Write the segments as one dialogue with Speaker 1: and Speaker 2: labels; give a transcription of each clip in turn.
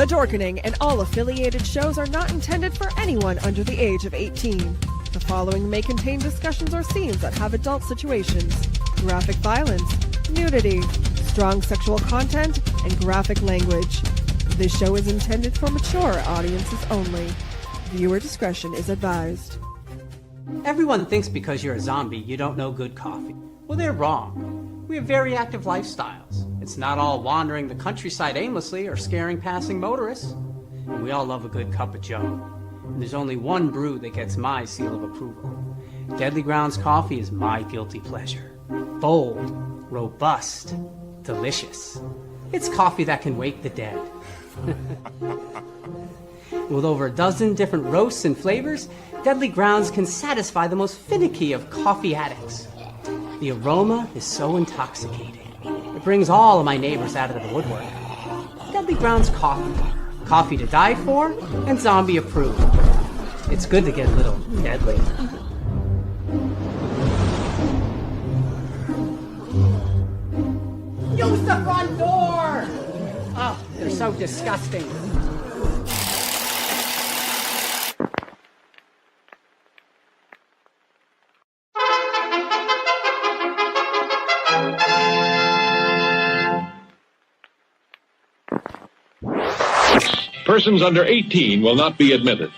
Speaker 1: Dorkening and all affiliated shows are not intended for anyone under the age of 18. The following may contain discussions or scenes that have adult situations, graphic violence, nudity, strong sexual content, and graphic language. This show is intended for mature audiences only. Viewer discretion is advised.
Speaker 2: Everyone thinks because you're a zombie, you don't know good coffee. Well, they're wrong. We have very active lifestyles. It's not all wandering the countryside aimlessly or scaring passing motorists. And we all love a good cup of joe. And there's only one brew that gets my seal of approval. Deadly Grounds coffee is my guilty pleasure. Bold, robust, delicious. It's coffee that can wake the dead. With over a dozen different roasts and flavors, Deadly Grounds can satisfy the most finicky of coffee addicts. The aroma is so intoxicating. It brings all of my neighbors out of the woodwork. Deadly Grounds coffee. Coffee to die for and zombie approved. It's good to get a little deadly. Use the front door! Oh, they're so disgusting.
Speaker 3: Persons under 18 will not be admitted.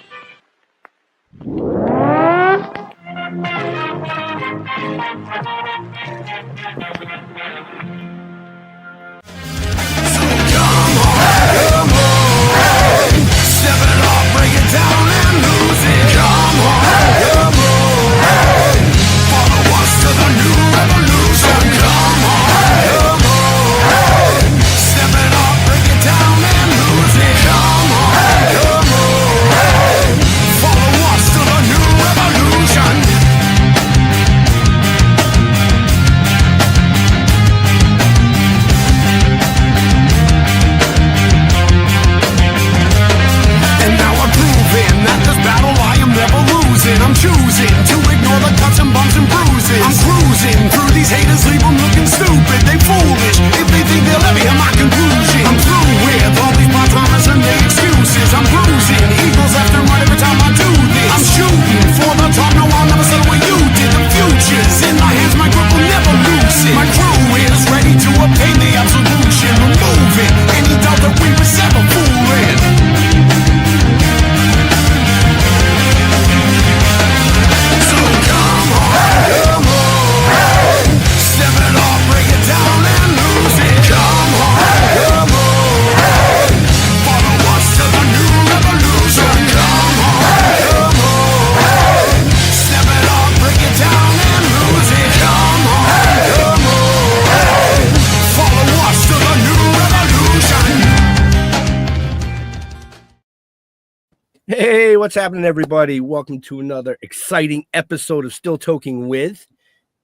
Speaker 4: Hey, what's happening, everybody? Welcome to another exciting episode of Still Toking with.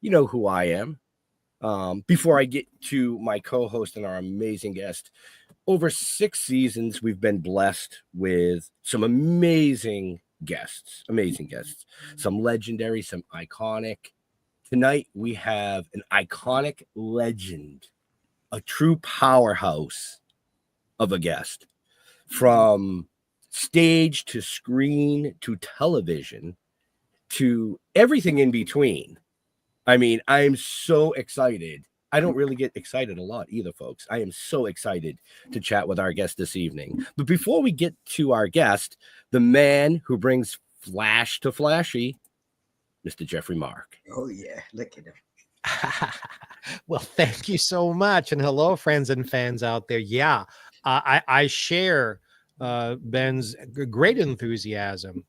Speaker 4: You know who I am. Before I get to my co-host and our amazing guest, over 6 seasons, we've been blessed with some amazing guests, some legendary, some iconic. Tonight, we have an iconic legend, a true powerhouse of a guest, from stage to screen to television to everything in between. I mean, I'm so excited. I don't really get excited a lot either, folks. I am so excited to chat with our guest this evening. But before we get to our guest, the man who brings flash to flashy, Mr. Jeffrey Mark.
Speaker 5: Oh, yeah. Look at him.
Speaker 6: Well, thank you so much. And hello, friends and fans out there. Yeah, I share Ben's great enthusiasm.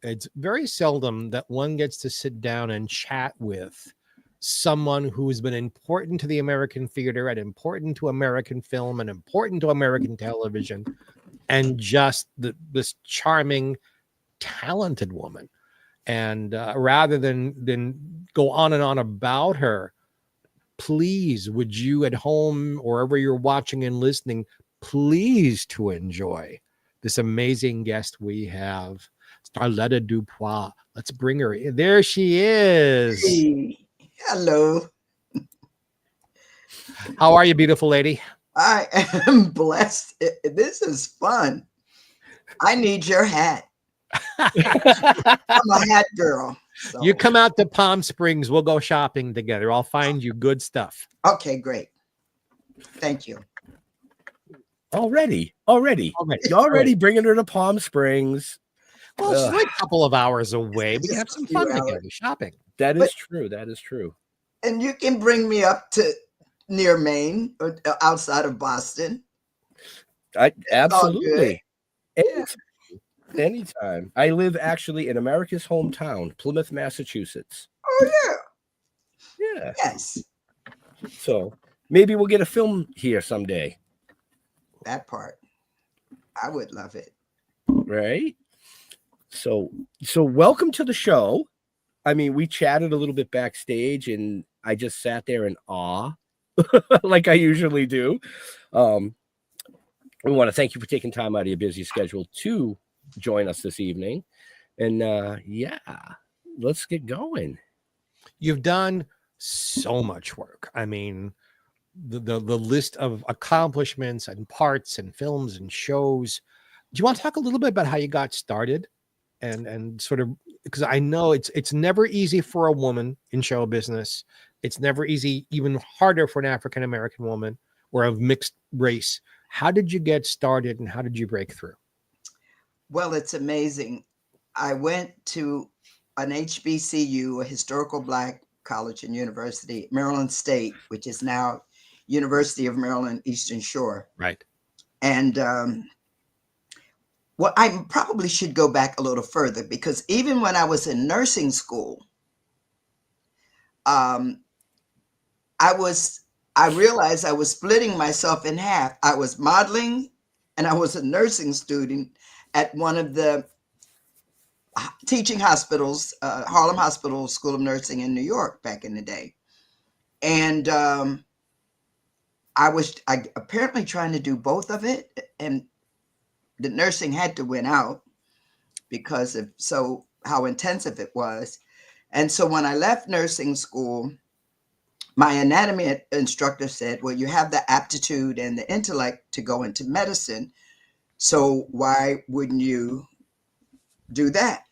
Speaker 6: It's very seldom that one gets to sit down and chat with someone who's been important to the American theater and important to American film and important to American television, and just this charming, talented woman. And rather than go on and on about her, please, would you at home or wherever you're watching and listening, please to enjoy this amazing guest we have, Starletta DuPois. Let's bring her in. There she is.
Speaker 5: Hey, hello.
Speaker 6: How are you, beautiful lady?
Speaker 5: I am blessed. This is fun. I need your hat. I'm a hat girl. So.
Speaker 6: You come out to Palm Springs, we'll go shopping together. I'll find you good stuff.
Speaker 5: Okay, great. Thank you.
Speaker 4: Already bringing her to Palm Springs.
Speaker 6: Well, it's like a couple of hours away. We
Speaker 5: Just
Speaker 6: can have
Speaker 5: a
Speaker 6: some
Speaker 5: few
Speaker 6: fun
Speaker 5: hours.
Speaker 6: together shopping.
Speaker 4: That is true. That is true.
Speaker 5: And you can bring me up to near Maine or outside of Boston.
Speaker 4: Absolutely.
Speaker 5: Yeah.
Speaker 4: Anytime. I live actually in America's hometown, Plymouth, Massachusetts.
Speaker 5: Oh, yeah.
Speaker 4: Yeah.
Speaker 5: Yes.
Speaker 4: So maybe we'll get a film here someday.
Speaker 5: That part. I would love it.
Speaker 4: Right? So welcome to the show. I mean, we chatted a little bit backstage and I just sat there in awe like I usually do. We want to thank you for taking time out of your busy schedule to join us this evening. And yeah, let's get going.
Speaker 6: You've done so much work. I mean, the list of accomplishments and parts and films and shows. Do you want to talk a little bit about how you got started and sort of, because I know it's never easy for a woman in show business. It's never easy, even harder for an African-American woman or of mixed race. How did you get started and how did you break through?
Speaker 5: Well, it's amazing. I went to an HBCU, a historical Black college and university, Maryland State, which is now University of Maryland, Eastern Shore.
Speaker 6: Right.
Speaker 5: And well, I probably should go back a little further because even when I was in nursing school, I realized I was splitting myself in half. I was modeling and I was a nursing student at one of the teaching hospitals, Harlem Hospital School of Nursing in New York back in the day. And I was apparently trying to do both of it. And the nursing had to win out because of how intensive it was. And so when I left nursing school, my anatomy instructor said, well, you have the aptitude and the intellect to go into medicine. So why wouldn't you do that?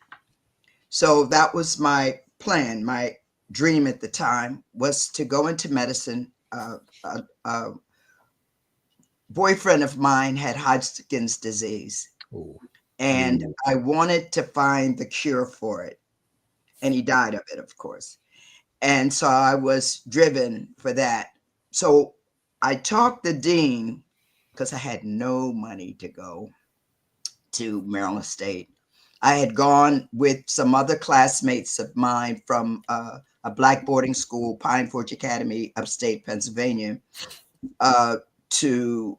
Speaker 5: So that was my plan. My dream at the time was to go into medicine. A boyfriend of mine had Hodgkin's disease. Ooh. And I wanted to find the cure for it. And he died of it, of course. And so I was driven for that. So I talked the dean because I had no money to go to Maryland State. I had gone with some other classmates of mine from a Black boarding school, Pine Forge Academy, upstate Pennsylvania, to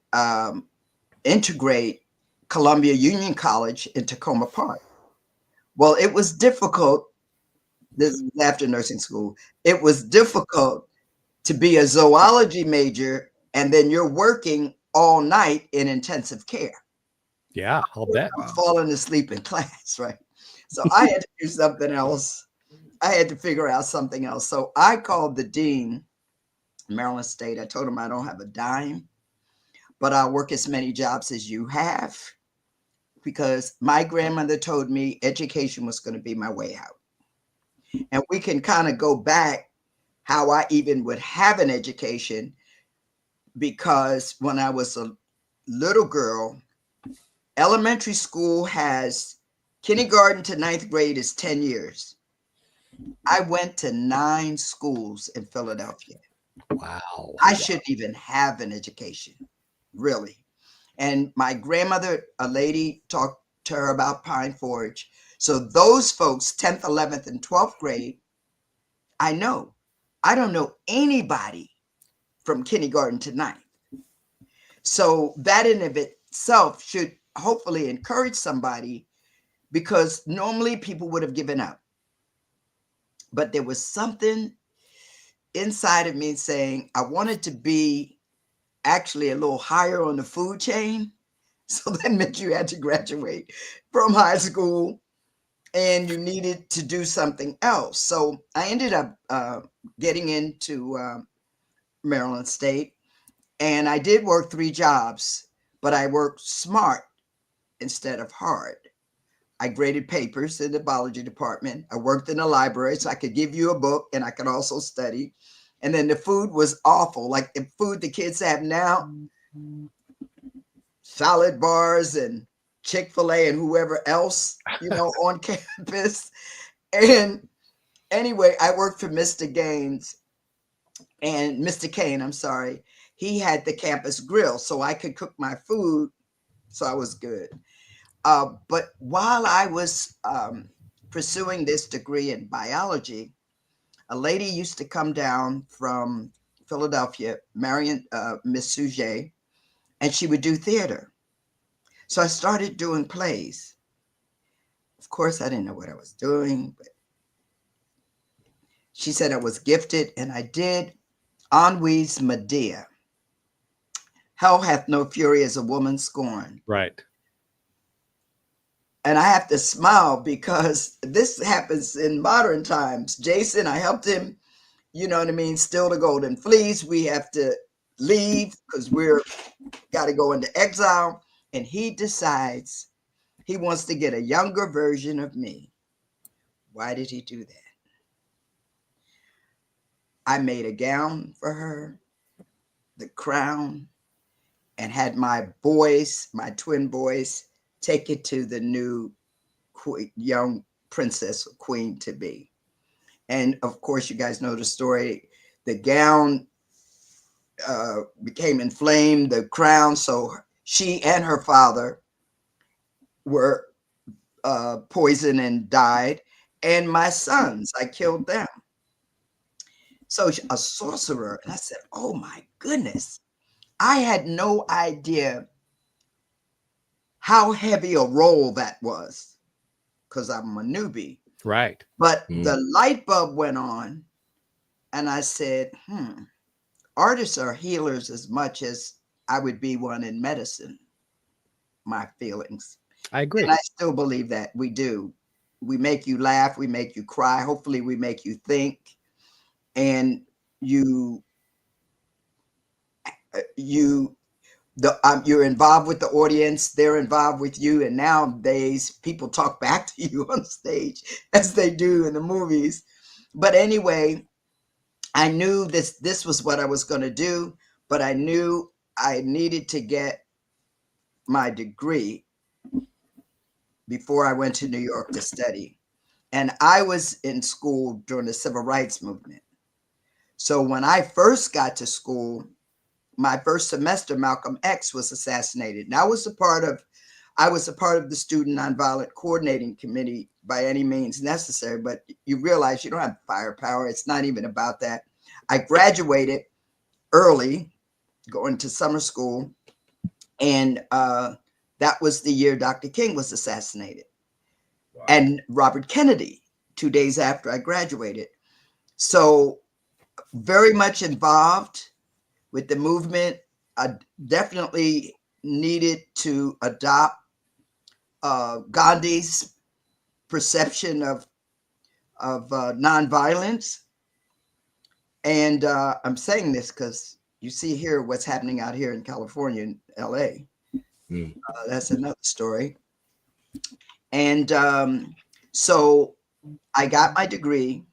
Speaker 5: integrate Columbia Union College in Tacoma Park. Well, it was difficult. This was after nursing school. It was difficult to be a zoology major and then you're working all night in intensive care.
Speaker 6: Yeah, I'll bet.
Speaker 5: Falling asleep in class, right? So I had to do something else. I had to figure out something else. So I called the dean, Maryland State. I told him I don't have a dime, but I'll work as many jobs as you have because my grandmother told me education was going to be my way out. And we can kind of go back how I even would have an education because when I was a little girl, elementary school has kindergarten to 9th grade is 10 years. I went to 9 schools in Philadelphia.
Speaker 6: Wow.
Speaker 5: I shouldn't even have an education, really. And my grandmother, a lady, talked to her about Pine Forge. So those folks, 10th, 11th, and 12th grade, I know. I don't know anybody from kindergarten to 9th. So that in of itself should hopefully encourage somebody because normally people would have given up. But there was something inside of me saying I wanted to be actually a little higher on the food chain. So that meant you had to graduate from high school and you needed to do something else. So I ended up getting into Maryland State. And I did work 3 jobs, but I worked smart instead of hard. I graded papers in the biology department. I worked in the library, so I could give you a book and I could also study. And then the food was awful. Like the food the kids have now, salad bars and Chick-fil-A and whoever else, on campus. And anyway, I worked for Mr. Gaines and Mr. Kane, I'm sorry. He had the campus grill, so I could cook my food. So I was good. But while I was pursuing this degree in biology, a lady used to come down from Philadelphia, Miss Sujet, and she would do theater. So I started doing plays. Of course, I didn't know what I was doing, but she said I was gifted, and I did Ennui's Medea. Hell hath no fury as a woman scorned.
Speaker 6: Right.
Speaker 5: And I have to smile because this happens in modern times. Jason, I helped him, steal the golden fleece. We have to leave because we're got to go into exile. And he decides he wants to get a younger version of me. Why did he do that? I made a gown for her, the crown, and had my boys, my twin boys, take it to the new young princess, queen to be. And of course, you guys know the story. The gown became inflamed, the crown. So she and her father were poisoned and died. And my sons, I killed them. So a sorcerer. And I said, oh my goodness. I had no idea how heavy a role that was because I'm a newbie.
Speaker 6: Right.
Speaker 5: But the light bulb went on and I said, artists are healers as much as I would be one in medicine. My feelings.
Speaker 6: I agree.
Speaker 5: And I still believe that we do. We make you laugh. We make you cry. Hopefully we make you think. And you're involved with the audience. They're involved with you. And nowadays people talk back to you on stage as they do in the movies. But anyway, I knew this was what I was going to do, but I knew I needed to get my degree before I went to New York to study. And I was in school during the civil rights movement. So when I first got to school, my first semester, Malcolm X was assassinated. And I was a part of the Student Nonviolent Coordinating Committee by any means necessary, but you realize you don't have firepower. It's not even about that. I graduated early, going to summer school, and that was the year Dr. King was assassinated. Wow. And Robert Kennedy, 2 days after I graduated. So very much involved with the movement. I definitely needed to adopt Gandhi's perception of nonviolence. And I'm saying this because you see here what's happening out here in California and LA. That's another story. And so I got my degree.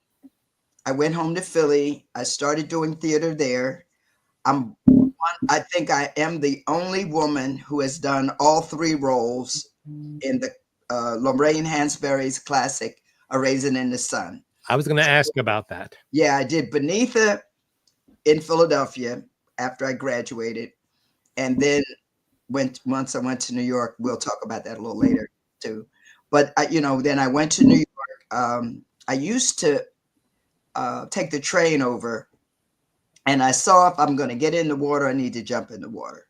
Speaker 5: I went home to Philly. I started doing theater there. I think I am the only woman who has done all 3 roles in the Lorraine Hansberry's classic, A Raisin in the Sun.
Speaker 6: I was going to ask about that.
Speaker 5: Yeah, I did Beneatha in Philadelphia after I graduated. And then once I went to New York, we'll talk about that a little later too. But, then I went to New York. I used to take the train over, and I saw if I'm going to get in the water, I need to jump in the water.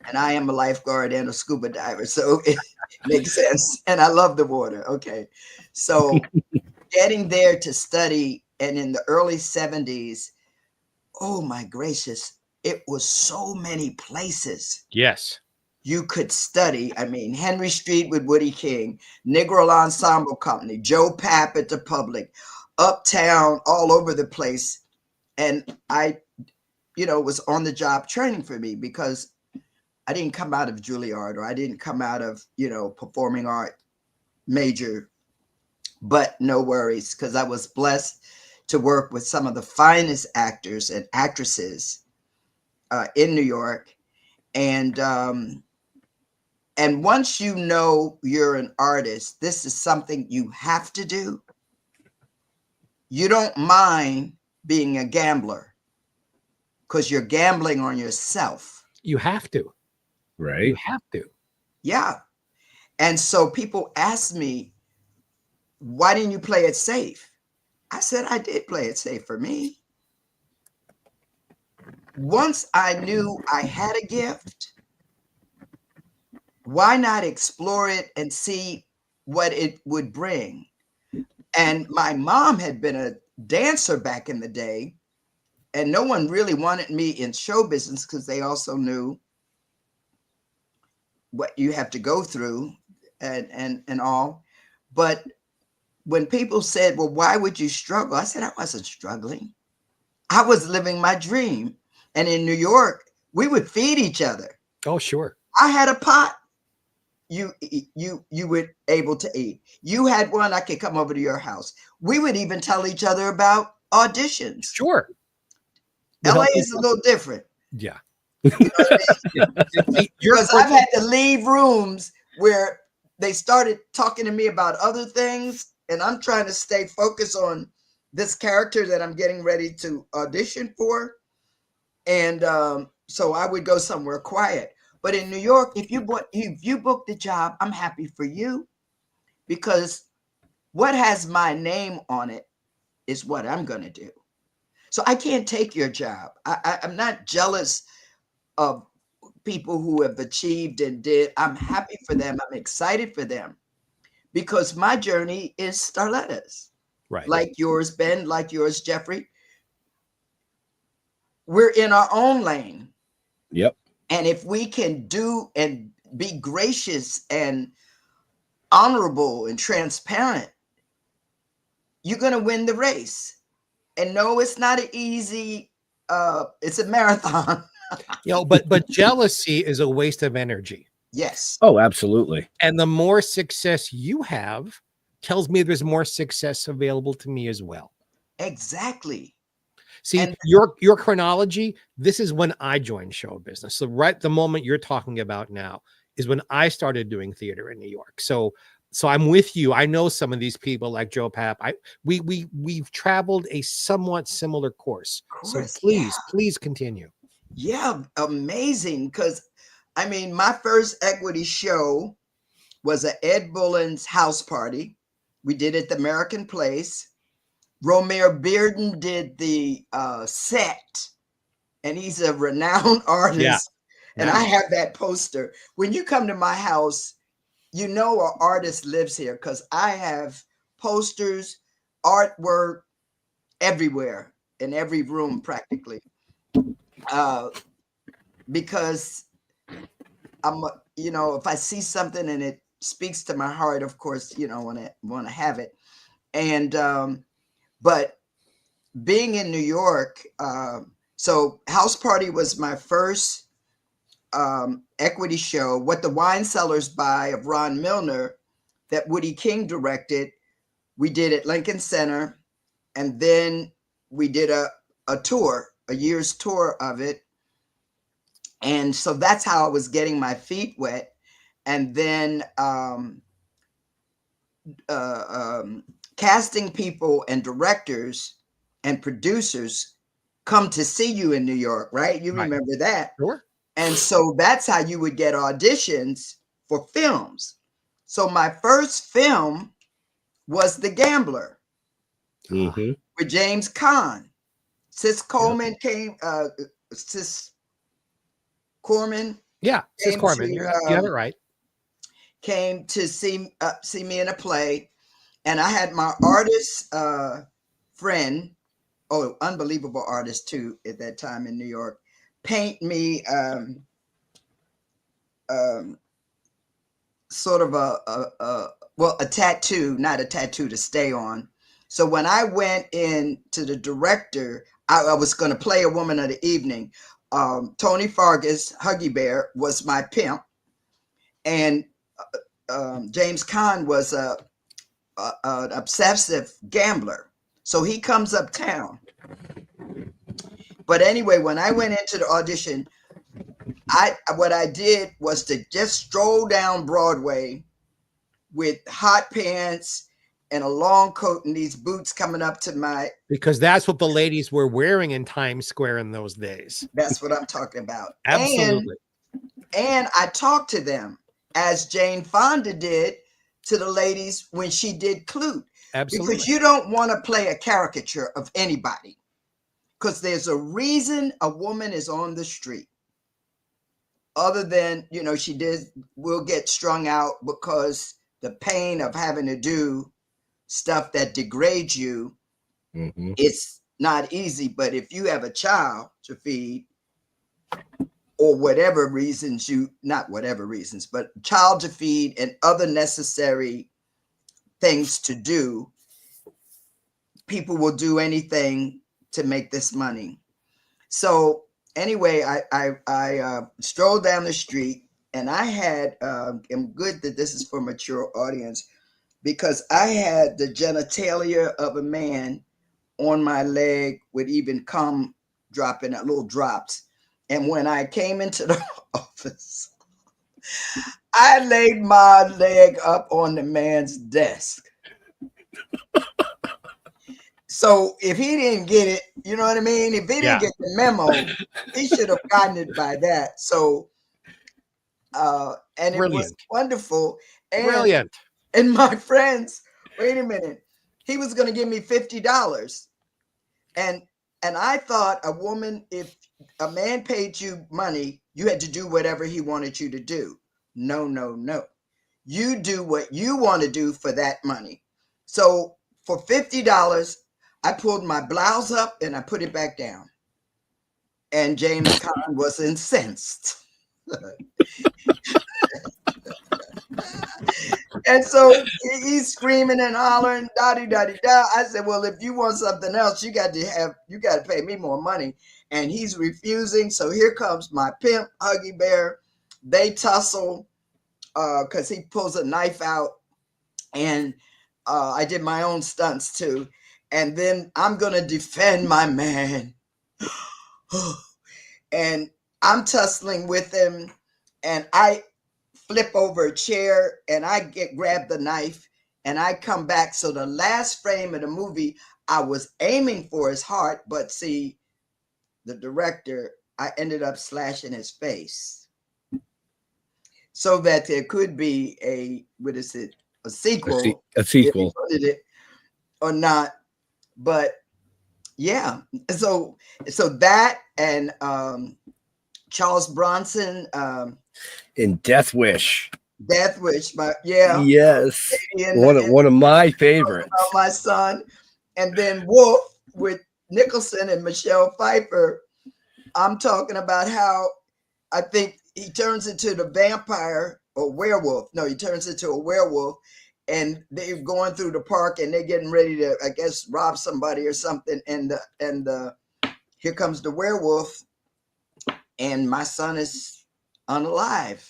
Speaker 5: And I am a lifeguard and a scuba diver, so it makes sense. And I love the water. Okay. So getting there to study, and in the early 70s, oh my gracious, it was so many places.
Speaker 6: Yes.
Speaker 5: You could study. I mean, Henry Street with Woody King, Negro Ensemble Company, Joe Papp at the Public, Uptown, all over the place. And I was on the job training for me, because I didn't come out of Juilliard, or I didn't come out of, performing art major, but no worries, because I was blessed to work with some of the finest actors and actresses in New York. And once you know you're an artist, this is something you have to do. You don't mind being a gambler, because you're gambling on yourself.
Speaker 6: You have to.
Speaker 4: Right.
Speaker 6: You have to.
Speaker 5: Yeah. And so people ask me, why didn't you play it safe? I said, I did play it safe for me. Once I knew I had a gift, why not explore it and see what it would bring? And my mom had been a dancer back in the day, and no one really wanted me in show business, because they also knew what you have to go through and all. But when people said, well, why would you struggle? I said, I wasn't struggling. I was living my dream. And in New York, we would feed each other.
Speaker 6: Oh, sure.
Speaker 5: I had a pot. You were able to eat. You had one, I could come over to your house. We would even tell each other about auditions.
Speaker 6: Sure.
Speaker 5: LA is a little different.
Speaker 6: Yeah.
Speaker 5: Because I've had to leave rooms where they started talking to me about other things, and I'm trying to stay focused on this character that I'm getting ready to audition for. And so I would go somewhere quiet. But in New York, if you book the job, I'm happy for you, because what has my name on it is what I'm going to do. So I can't take your job. I'm not jealous of people who have achieved and did. I'm happy for them. I'm excited for them, because my journey is Starletta's.
Speaker 6: Right.
Speaker 5: Like yours, Ben, like yours, Jeffrey. We're in our own lane.
Speaker 4: Yep.
Speaker 5: And if we can do and be gracious and honorable and transparent, you're going to win the race. And no, it's not an easy, it's a marathon.
Speaker 6: But jealousy is a waste of energy.
Speaker 5: Yes.
Speaker 4: Oh, absolutely.
Speaker 6: And the more success you have tells me there's more success available to me as well.
Speaker 5: Exactly.
Speaker 6: See,
Speaker 5: And
Speaker 6: your chronology, this is when I joined show business. So right the moment you're talking about now is when I started doing theater in New York. So I'm with you. I know some of these people like Joe Papp. We've traveled a somewhat similar course. So please continue.
Speaker 5: Yeah, amazing. Because I mean, my first equity show was at Ed Bullen's house party. We did it at the American Place. Romare Bearden did the set, and he's a renowned artist.
Speaker 6: Yeah.
Speaker 5: And I have that poster. When you come to my house, you know an artist lives here, because I have posters, artwork everywhere, in every room practically. Because I'm, if I see something and it speaks to my heart, of course, want to have it. And but being in New York, so House Party was my first equity show. What the Wine Cellars Buy of Ron Milner, that Woody King directed, we did at Lincoln Center, and then we did a tour, a year's tour of it. And so that's how I was getting my feet wet. And then casting people and directors and producers come to see you in New York, right? You remember that.
Speaker 6: Sure.
Speaker 5: And so that's how you would get auditions for films. So my first film was The Gambler with James Caan. Sis Coleman came, Sis Corman.
Speaker 6: Yeah, Sis Corman. You have it right.
Speaker 5: Came to see me in a play. And I had my artist friend, unbelievable artist too at that time in New York, paint me sort of a tattoo, not a tattoo to stay on. So when I went in to the director, I was going to play a woman of the evening. Tony Fargus, Huggy Bear, was my pimp, and James Caan was an obsessive gambler. So he comes uptown. But anyway, when I went into the audition, what I did was to just stroll down Broadway with hot pants and a long coat and these boots coming up to my...
Speaker 6: Because that's what the ladies were wearing in Times Square in those days.
Speaker 5: That's what I'm talking about.
Speaker 6: Absolutely.
Speaker 5: And I talked to them as Jane Fonda did to the ladies when she did Clute.
Speaker 6: Absolutely.
Speaker 5: Because you don't want to play a caricature of anybody. Because there's a reason a woman is on the street. Other than, you know, will get strung out because the pain of having to do stuff that degrades you, it's not easy. But if you have a child to feed, or whatever reasons not whatever reasons, but child to feed and other necessary things to do, people will do anything to make this money. So anyway, I strolled down the street, and I had, I'm good that this is for mature audience, because I had the genitalia of a man on my leg with even cum dropping little drops. And when I came into the office, I laid my leg up on the man's desk. So if he didn't get it, you know what I mean? If he didn't get the memo, he should have gotten it by that. So, and it was wonderful. And,
Speaker 6: Brilliant.
Speaker 5: And my friends, wait a minute, he was going to give me $50. And I thought if a man paid you money, you had to do whatever he wanted you to do. No, no, no. You do what you want to do for that money. So for $50, I pulled my blouse up and I put it back down. And James Caan was incensed. And so he's screaming and hollering, da-di-da-di-da. I said, well, if you want something else, you got to pay me more money. And he's refusing. So here comes my pimp, Huggy Bear. They tussle because he pulls a knife out. And I did my own stunts too. And then I'm going to defend my man. And I'm tussling with him. And I flip over a chair and I grab the knife and I come back. So the last frame of the movie, I was aiming for his heart, but see, the director, I ended up slashing his face so that there could be a sequel.
Speaker 4: A sequel.
Speaker 5: If it or not. But yeah, so that and Charles Bronson,
Speaker 4: in Death Wish.
Speaker 5: But yeah,
Speaker 4: yes, one of my favorites.
Speaker 5: My son, and then Wolf with Nicholson and Michelle Pfeiffer. I'm talking about how I think he turns into the vampire or werewolf. No, he turns into a werewolf, and they're going through the park and they're getting ready to, I guess, rob somebody or something. And here comes the werewolf, and my son is unalive.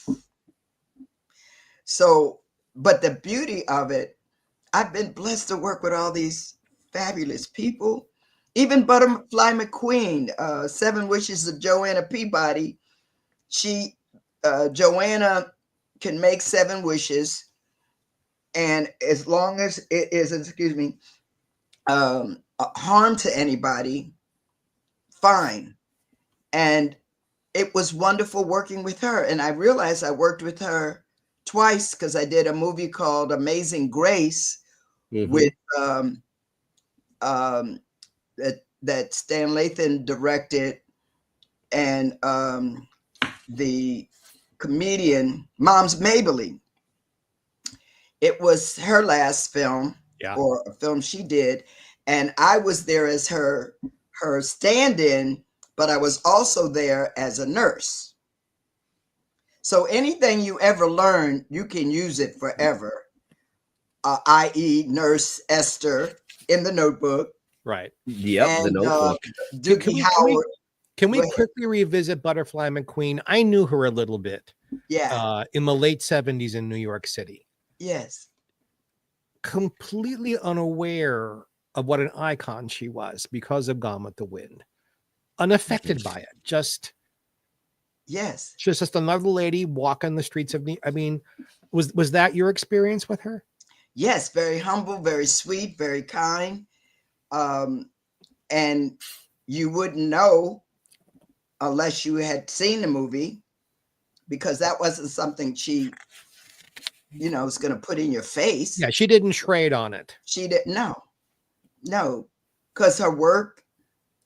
Speaker 5: So, but the beauty of it, I've been blessed to work with all these fabulous people. Even Butterfly McQueen, 7 Wishes of Joanna Peabody. Joanna can make 7 wishes, and as long as it isn't, harm to anybody, fine. And it was wonderful working with her. And I realized I worked with her twice because I did a movie called Amazing Grace with that Stan Lathan directed, and the comedian Moms Mabley. It was her last film, or a film she did, and I was there as her stand-in, but I was also there as a nurse. So anything you ever learn, you can use it forever, i.e. Nurse Esther in The Notebook,
Speaker 6: Right.
Speaker 4: Yep, the
Speaker 5: and
Speaker 4: Notebook.
Speaker 5: Doogie
Speaker 6: Can we
Speaker 5: Howard.
Speaker 6: can we
Speaker 5: Go ahead.
Speaker 6: quickly revisit Butterfly McQueen? I knew her a little bit
Speaker 5: Yeah.
Speaker 6: in the late 70s in New York City.
Speaker 5: Yes.
Speaker 6: Completely unaware of what an icon she was because of Gone with the Wind. Unaffected by it.
Speaker 5: Yes.
Speaker 6: She's just another lady walking the streets of I mean, was that your experience with her?
Speaker 5: Yes. Very humble, very sweet, very kind. And you wouldn't know unless you had seen the movie, because that wasn't something she, was going to put in your face.
Speaker 6: Yeah, she didn't trade on it.
Speaker 5: She didn't know. No, because her work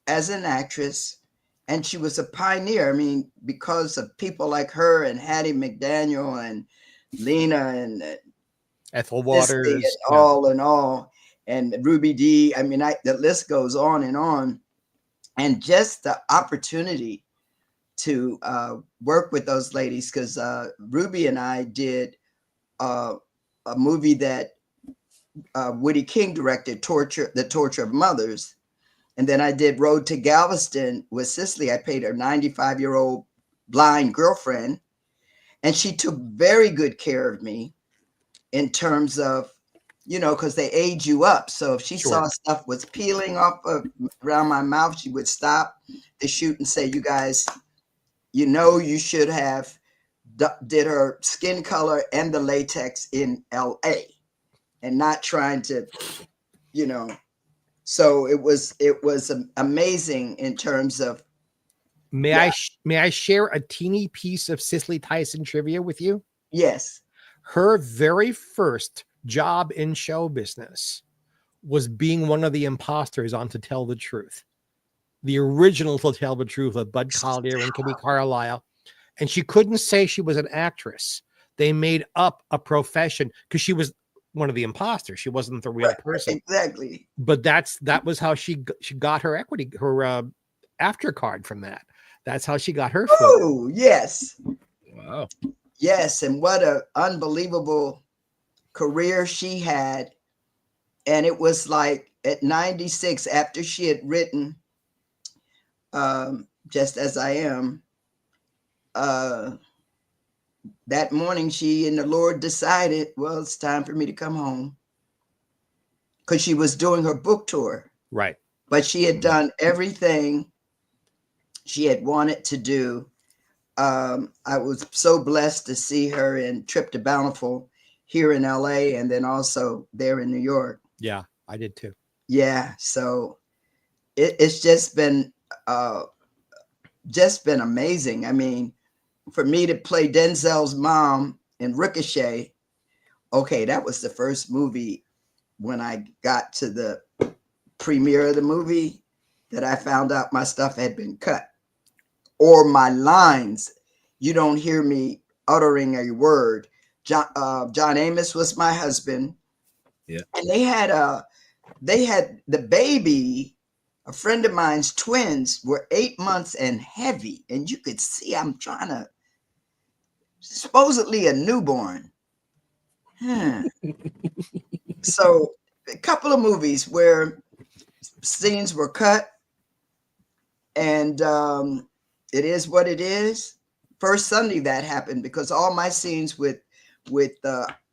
Speaker 5: as an actress, and she was a pioneer. I mean, because of people like her and Hattie McDaniel and Lena and
Speaker 6: Ethel
Speaker 5: Disney
Speaker 6: Waters.
Speaker 5: and all, and Ruby Dee. I mean, the list goes on. And just the opportunity to work with those ladies, because Ruby and I did a movie that Woody King directed, The Torture of Mothers. And then I did Road to Galveston with Cicely. I played her 95-year-old blind girlfriend. And she took very good care of me in terms of, because they age you up. So if she saw stuff was peeling off around my mouth, she would stop the shoot and say, you guys, you should have did her skin color and the latex in LA and not trying to, so it was amazing in terms of.
Speaker 6: May I share a teeny piece of Cicely Tyson trivia with you?
Speaker 5: Yes.
Speaker 6: Her very first job in show business was being one of the imposters on To Tell the Truth, the original To Tell the Truth of Bud Collier and Kimmy Carlisle. And she couldn't say she was an actress. They made up a profession because she was one of the imposters. She wasn't the real person.
Speaker 5: Exactly.
Speaker 6: But that was how she got her equity, her after card from that. That's how she got her foot.
Speaker 5: Oh, yes.
Speaker 4: Wow.
Speaker 5: Yes, and what an unbelievable career she had. And it was like at 96, after she had written Just As I Am, that morning she and the Lord decided, well, it's time for me to come home. Because she was doing her book tour.
Speaker 6: Right.
Speaker 5: But she had done everything she had wanted to do. I was so blessed to see her in Trip to Bountiful here in LA, and then also there in New York.
Speaker 6: Yeah, I did too.
Speaker 5: Yeah, so it's just been amazing. I mean, for me to play Denzel's mom in Ricochet, okay, that was the first movie when I got to the premiere of the movie that I found out my stuff had been cut. Or my lines, you don't hear me uttering a word. John Amos was my husband.
Speaker 4: Yeah.
Speaker 5: And they had the baby, a friend of mine's twins were 8 months and heavy. And you could see I'm trying to, supposedly a newborn. So a couple of movies where scenes were cut, and it is what it is. First Sunday that happened, because all my scenes with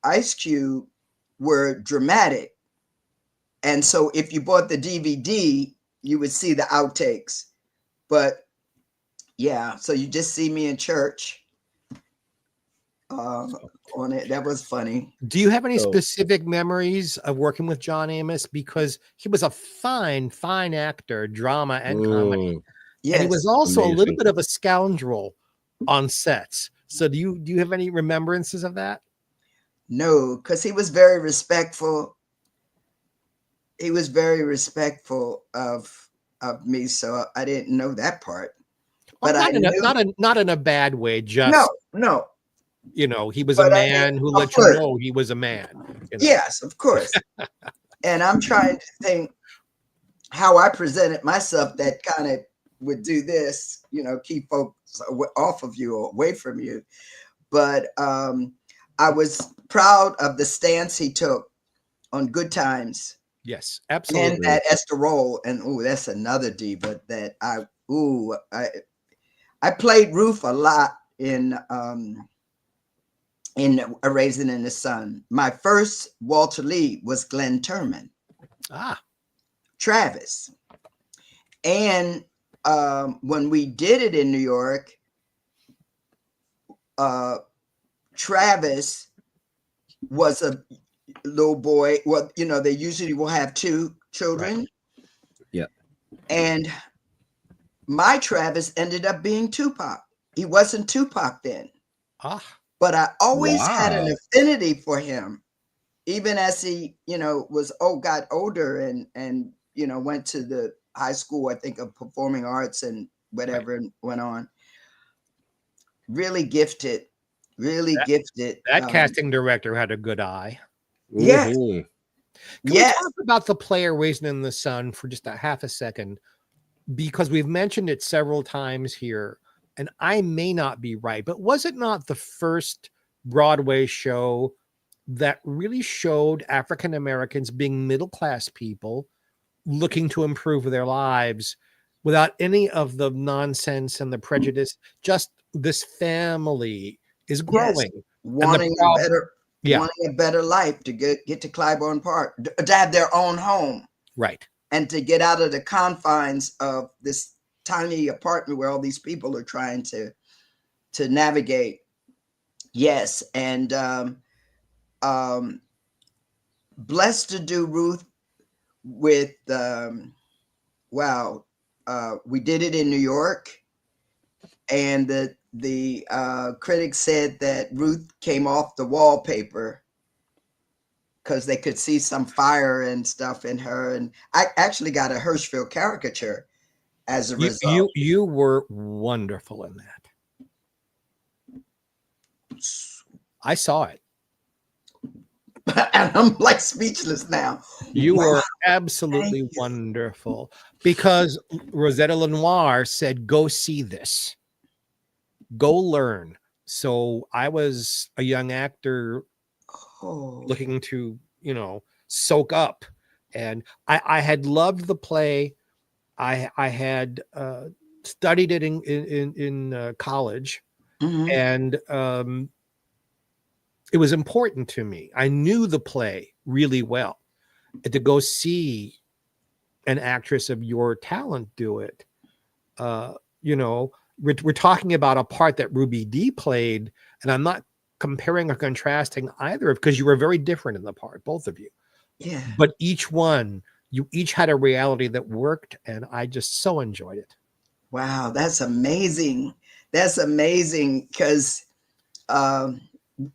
Speaker 5: Ice Cube were dramatic. And so if you bought the DVD, you would see the outtakes. But yeah, so you just see me in church on it. That was funny.
Speaker 6: Do you have any specific memories of working with John Amos? Because he was a fine actor, drama and comedy.
Speaker 5: Yes.
Speaker 6: And he was also
Speaker 4: Amazing.
Speaker 6: a little bit of a scoundrel on sets. So do you have any remembrances of that?
Speaker 5: No, because he was very respectful. He was very respectful of me, so I didn't know that part. But
Speaker 6: not in a bad way. Just
Speaker 5: no.
Speaker 6: He was a man who let you know he was a man.
Speaker 5: Yes, of course. And I'm trying to think how I presented myself that kind of would do this, keep folks off of you or away from you. But I was proud of the stance he took on Good Times.
Speaker 6: Yes,
Speaker 5: And
Speaker 6: absolutely.
Speaker 5: that Esther Roll, and that's another diva that I played Ruth a lot in A Raisin in the Sun. My first Walter Lee was Glenn Turman,
Speaker 6: Ah,
Speaker 5: Travis. And when we did it in New York, Travis was a little boy. Well, they usually will have two children.
Speaker 6: right.
Speaker 4: Yeah.
Speaker 5: And my Travis ended up being Tupac. He wasn't Tupac then,
Speaker 6: Ah,
Speaker 5: but I always had an
Speaker 4: Wow.
Speaker 5: affinity for him, even as he, got older and went to the high school, I think, of performing arts and
Speaker 6: right.
Speaker 5: whatever, and went on. Really gifted, really
Speaker 6: That,
Speaker 5: gifted.
Speaker 6: that casting director had a good eye.
Speaker 5: Yes,
Speaker 4: Mhm.
Speaker 6: Can we
Speaker 5: yes,
Speaker 6: talk about the player Raisin in the Sun for just a half a second? Because we've mentioned it several times here, and I may not be right, but was it not the first Broadway show that really showed African Americans being middle class people looking to improve their lives without any of the nonsense and the prejudice? Just this family is
Speaker 5: yes.
Speaker 6: growing, and the
Speaker 5: Wanting a
Speaker 6: problem,
Speaker 5: better,
Speaker 6: yeah,
Speaker 5: life, to get to Clybourne Park, to have their own home,
Speaker 6: right.
Speaker 5: and to get out of the confines of this tiny apartment where all these people are trying to navigate. Yes, and blessed to do Ruth with wow. We did it in New York, and the critics said that Ruth came off the wallpaper because they could see some fire and stuff in her. And I actually got a Hirschfeld caricature as a
Speaker 6: You
Speaker 5: result.
Speaker 6: you you were wonderful in that. I saw it.
Speaker 5: And I'm like speechless now.
Speaker 6: You
Speaker 5: Wow,
Speaker 6: were
Speaker 5: thank
Speaker 6: absolutely
Speaker 5: you.
Speaker 6: wonderful because Rosetta Lenoir said, "Go see this, go learn." So I was a young actor
Speaker 5: Oh,
Speaker 6: looking to, soak up, and I had loved the play. I had studied it in college,
Speaker 5: mhm.
Speaker 6: and it was important to me. I knew the play really well, and to go see an actress of your talent do it. Uh, we're talking about a part that Ruby Dee played, and I'm not comparing or contrasting either, because you were very different in the part, both of you.
Speaker 5: Yeah.
Speaker 6: But you each had a reality that worked, and I just so enjoyed it.
Speaker 5: Wow, that's amazing. That's amazing because um,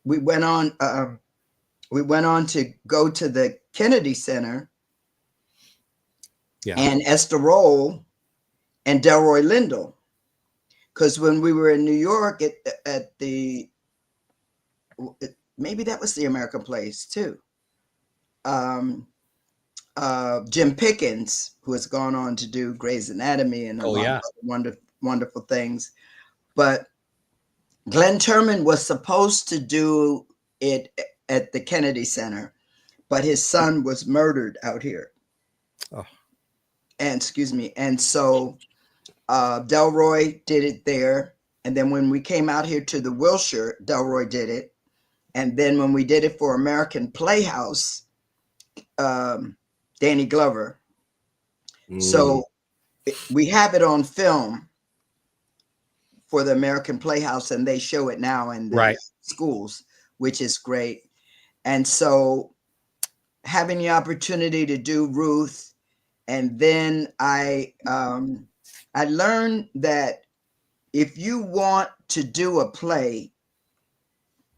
Speaker 5: we went on. We went on to go to the Kennedy Center,
Speaker 6: Yeah.
Speaker 5: and Esther Roll and Delroy Lindo. Because when we were in New York at the, maybe that was the American Place too. Um, Jim Pickens, who has gone on to do Grey's Anatomy and a
Speaker 6: Oh
Speaker 5: lot of
Speaker 6: yeah.
Speaker 5: other wonderful things. But Glenn Turman was supposed to do it at the Kennedy Center, but his son was murdered out here.
Speaker 6: Oh.
Speaker 5: And excuse me. And so Delroy did it there. And then when we came out here to the Wilshire, Delroy did it. And then when we did it for American Playhouse, Danny Glover. So we have it on film for the American Playhouse, and they show it now in the
Speaker 6: Right.
Speaker 5: schools, which is great. And so having the opportunity to do Ruth, and then I learned that if you want to do a play,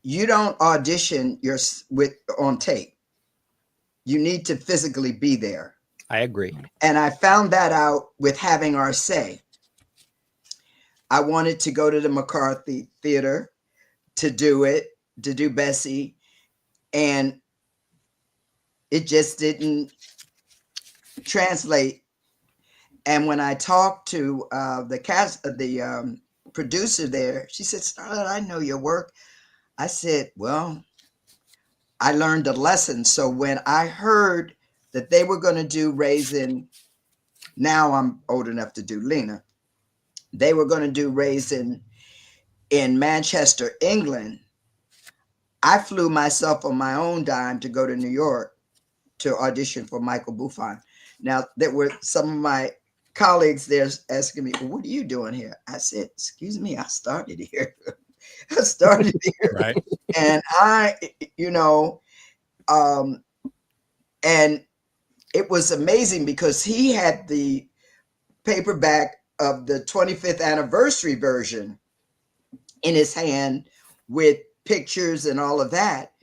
Speaker 5: you don't audition on tape. You need to physically be there.
Speaker 6: I agree.
Speaker 5: And I found that out with having our say. I wanted to go to the McCarthy Theater to do Bessie, and it just didn't translate. And when I talked to the producer there, she said, "Starletta, I know your work." I said, "Well, I learned a lesson." So when I heard that they were going to do Raising. Now I'm old enough to do Lena. They were going to do Raising in Manchester, England. I flew myself on my own dime to go to New York to audition for Michael Buffon. Now, there were some of my colleagues there asking me, well, what are you doing here? I said, excuse me, I started here. I started here.
Speaker 6: Right.
Speaker 5: And and it was amazing because he had the paperback of the 25th anniversary version in his hand with pictures and all of that.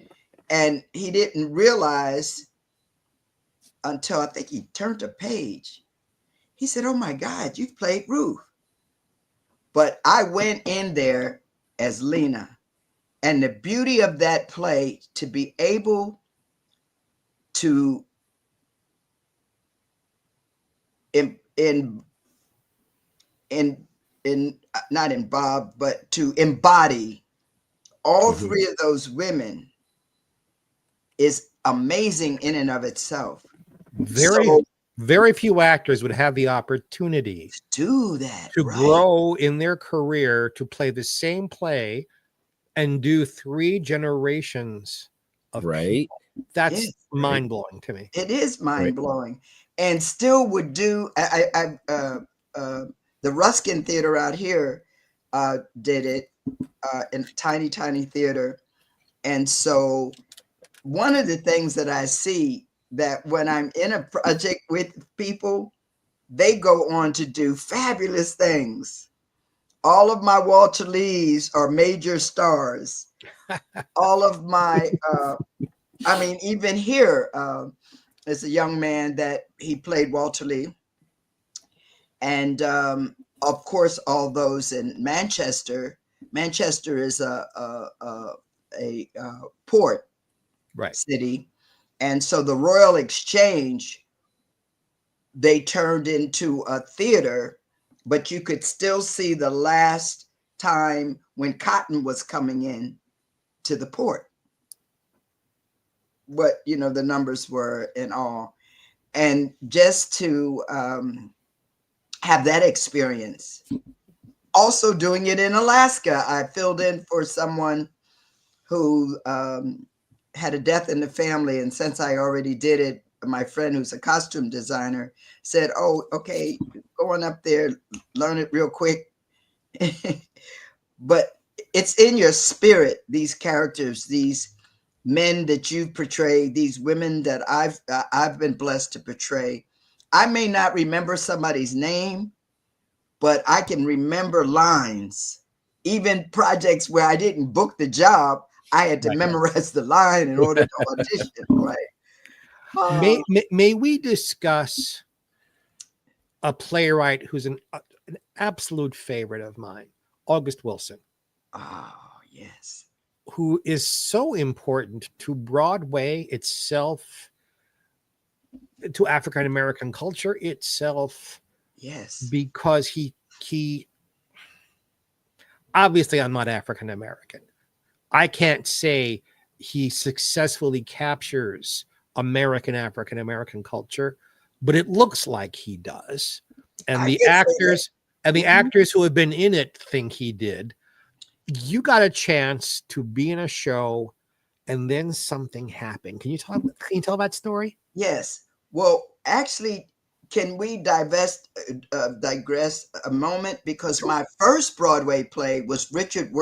Speaker 5: And he didn't realize until I think he turned a page. He said, oh my God, you've played Ruth. But I went in there as Lena. And the beauty of that play, to be able to not involve, but to embody all three of those women is amazing in and of itself.
Speaker 6: Very few actors would have the opportunity
Speaker 5: to do that,
Speaker 6: to grow in their career, to play the same play and do 3 generations of people. That's mind-blowing to me.
Speaker 5: It is mind-blowing. And still would do the Ruskin Theater out here did it in tiny theater. And so one of the things that I see that when I'm in a project with people, they go on to do fabulous things. All of my Walter Lees are major stars. All of my, even here, there's a young man that he played Walter Lee. And of course, all those in Manchester. Manchester is a port city. And so the Royal Exchange, they turned into a theater, but you could still see the last time when cotton was coming in to the port. What, the numbers were and all. And just to have that experience. Also doing it in Alaska. I filled in for someone who had a death in the family. And since I already did it, my friend who's a costume designer said, oh, okay, go on up there, learn it real quick. But it's in your spirit, these characters, these men that you've portrayed, these women that I've been blessed to portray. I may not remember somebody's name, but I can remember lines. Even projects where I didn't book the job, I had to memorize the line in order to audition, right?
Speaker 6: May we discuss a playwright who's an absolute favorite of mine, August Wilson.
Speaker 5: Oh, yes.
Speaker 6: Who is so important to Broadway itself, to African American culture itself.
Speaker 5: Yes.
Speaker 6: Because he obviously, I'm not African American. I can't say he successfully captures American African American culture, but it looks like he does. And the actors who have been in it think he did. You got a chance to be in a show and then something happened. Can you tell that story?
Speaker 5: Yes. Well, actually, can we digress a moment? Because my first Broadway play was Richard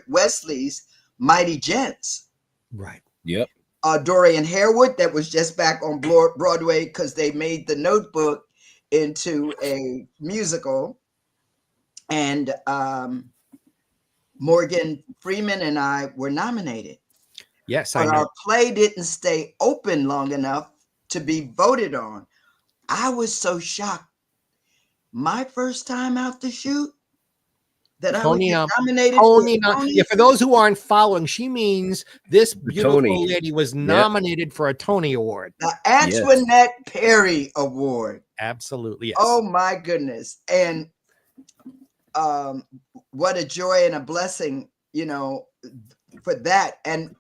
Speaker 5: Wesley's Mighty Gents.
Speaker 6: Right.
Speaker 4: Yep.
Speaker 5: Dorian Harewood, that was just back on Broadway because they made The Notebook into a musical. And Morgan Freeman and I were nominated.
Speaker 6: Yes,
Speaker 5: but our play didn't stay open long enough to be voted on. I was so shocked. My first time out the shoot that I would get nominated for Tony.
Speaker 6: Yeah, for those who aren't following, she means this beautiful lady was nominated for a Tony Award.
Speaker 5: The Antoinette Perry Award.
Speaker 6: Absolutely, yes.
Speaker 5: Oh my goodness. And what a joy and a blessing, for that. And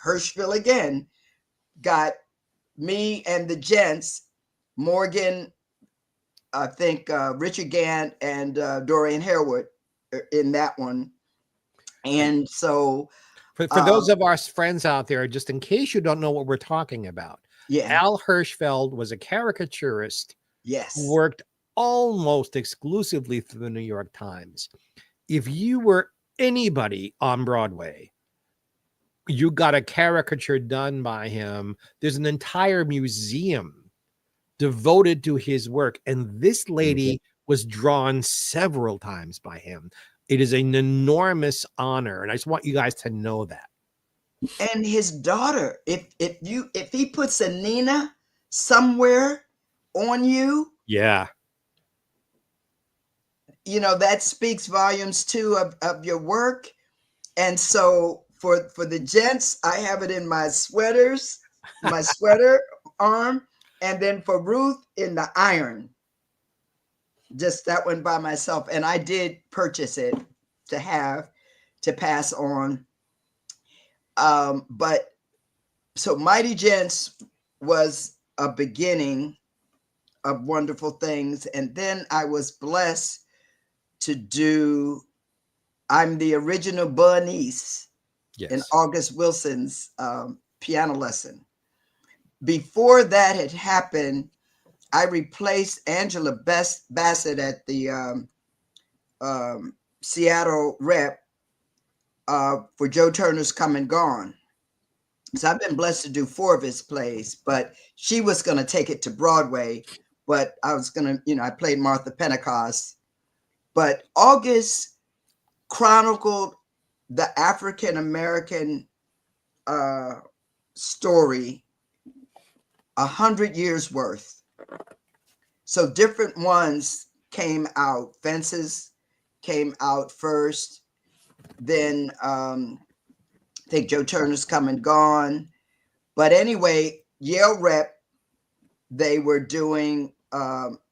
Speaker 5: Hirschville again got me and the gents, Morgan, I think Richard Gant and Dorian Harewood in that one. And so
Speaker 6: For those of our friends out there, just in case you don't know what we're talking about,
Speaker 5: yeah,
Speaker 6: Al Hirschfeld was a caricaturist
Speaker 5: yes,
Speaker 6: who worked almost exclusively for the New York Times. If you were anybody on Broadway, you got a caricature done by him. There's an entire museum devoted to his work. And this lady was drawn several times by him. It is an enormous honor. And I just want you guys to know that.
Speaker 5: and his daughter, if he puts a Nina somewhere on you,
Speaker 6: Yeah.
Speaker 5: you know, that speaks volumes too of your work. And so for the gents, I have it in my sweaters, my sweater arm, and then for Ruth in the iron. Just that one by myself. And I did purchase it to pass on. But so Mighty Gents was a beginning of wonderful things. And then I was blessed to do I'm the original Bernice in August Wilson's piano lesson. Before that had happened, I replaced Angela Bassett at the Seattle rep for Joe Turner's Come and Gone. So I've been blessed to do 4 of his plays, but she was going to take it to Broadway. But I was going to, you know, I played Martha Pentecost. But August chronicled the African-American story 100 years worth. So different ones came out. Fences came out first. Then I think Joe Turner's Come and Gone. But anyway, Yale Rep, they were doing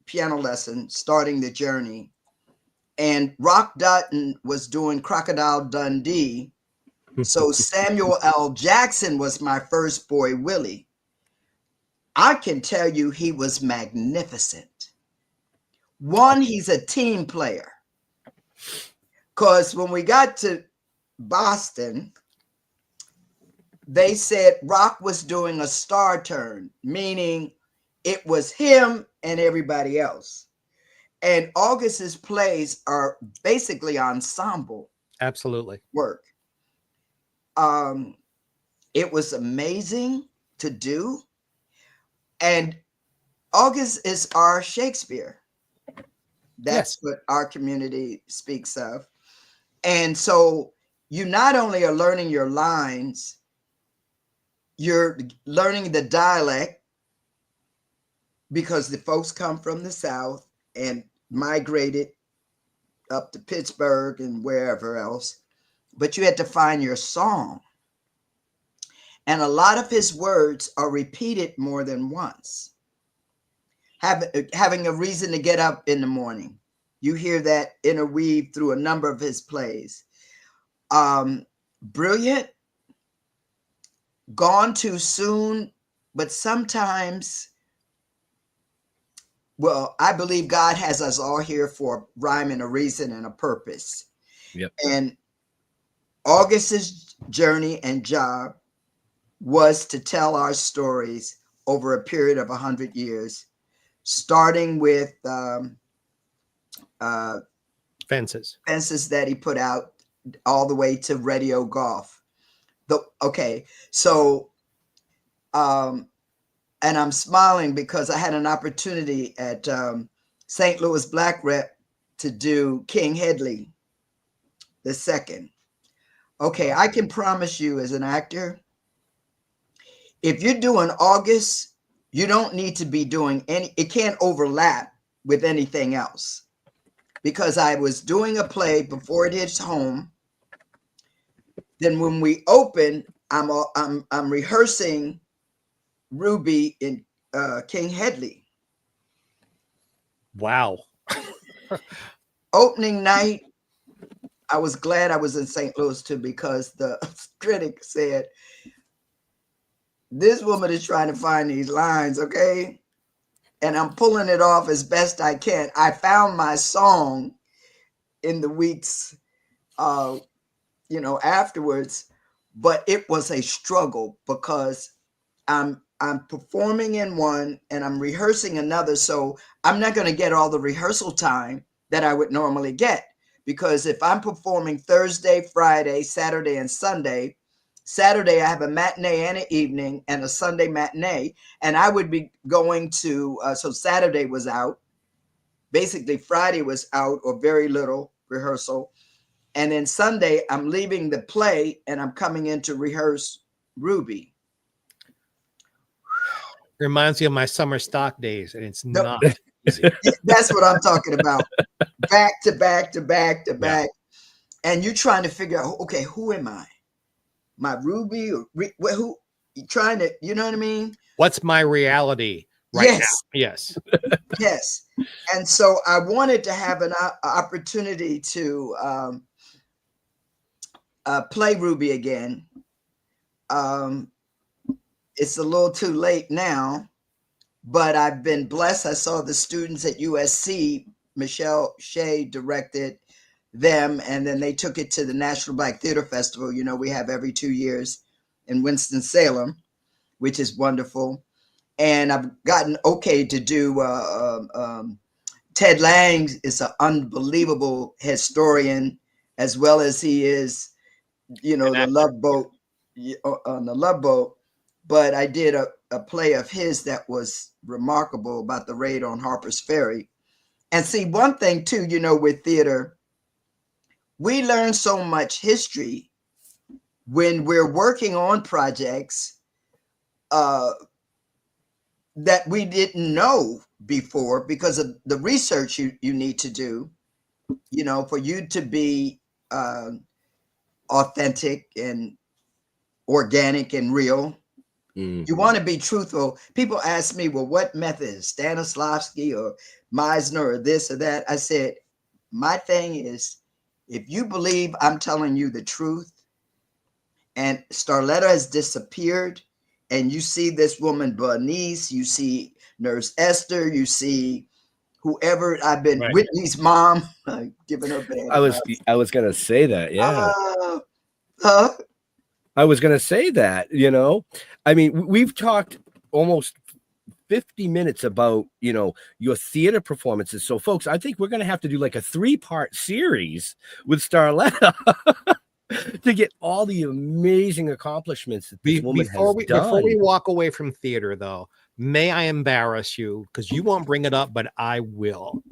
Speaker 5: piano lesson, starting the journey. And Rock Dutton was doing Crocodile Dundee. So Samuel L. Jackson was my first boy, Willie. I can tell you he was magnificent. One, he's a team player. Because when we got to Boston, they said Rock was doing a star turn, meaning it was him and everybody else. And August's plays are basically ensemble.
Speaker 6: Absolutely.
Speaker 5: Work. It was amazing to do. And August is our Shakespeare. That's what our community speaks of. And so you not only are learning your lines, you're learning the dialect because the folks come from the South and migrated up to Pittsburgh and wherever else. But you had to find your song. And a lot of his words are repeated more than once. Having a reason to get up in the morning. You hear that interweave through a number of his plays. Brilliant, gone too soon, but sometimes, well, I believe God has us all here for a rhyme and a reason and a purpose.
Speaker 4: Yep.
Speaker 5: And August's journey and job was to tell our stories over a period of 100 years, starting with
Speaker 6: Fences
Speaker 5: that he put out all the way to Radio Golf. So and I'm smiling because I had an opportunity at St. Louis Black Rep to do King Hedley II. Okay, I can promise you as an actor, if you're doing August, you don't need to be doing it can't overlap with anything else. Because I was doing a play before it hits home. Then when we open, I'm rehearsing Ruby in King Hedley.
Speaker 6: Wow.
Speaker 5: Opening night, I was glad I was in St. Louis too, because the critic said, this woman is trying to find these lines, okay? And I'm pulling it off as best I can. I found my song in the weeks, afterwards, but it was a struggle because I'm performing in one and I'm rehearsing another. So I'm not going to get all the rehearsal time that I would normally get, because if I'm performing Thursday, Friday, Saturday, and Sunday, Saturday I have a matinee and an evening and a Sunday matinee, and I would be going to, so Saturday was out. Basically Friday was out or very little rehearsal. And then Sunday I'm leaving the play and I'm coming in to rehearse Ruby.
Speaker 6: Reminds me of my summer stock days, and it's not easy.
Speaker 5: That's what I'm talking about. Back to back to back to back. And you're trying to figure out, okay, who am I? My Ruby or who? You trying to, you know what I mean?
Speaker 6: What's my reality right now? Yes.
Speaker 5: Yes. And so I wanted to have an opportunity to play Ruby again. It's a little too late now, but I've been blessed. I saw the students at USC, Michelle Shea directed them, and then they took it to the National Black Theater Festival. You know, we have every 2 years in Winston-Salem, which is wonderful. And I've gotten okay to do, Ted Lang is an unbelievable historian, as well as he is, the Love Boat, on the Love Boat. But I did a play of his that was remarkable about the raid on Harper's Ferry. And see, one thing too, with theater, we learn so much history when we're working on projects that we didn't know before, because of the research you need to do, for you to be authentic and organic and real. You want to be truthful. People ask me, well, what method is Stanislavski or Meisner or this or that? I said, my thing is, if you believe I'm telling you the truth, and Starletta has disappeared, and you see this woman, Bernice, you see Nurse Esther, you see whoever I've been, right. Whitney's mom, giving her bad.
Speaker 4: I was going to say that. Yeah. I was going to say that, I mean, we've talked almost 50 minutes about, your theater performances. So folks, I think we're going to have to do like a 3-part series with Starletta to get all the amazing accomplishments that this woman has done.
Speaker 6: Before we walk away from theater, though, may I embarrass you, because you won't bring it up, but I will.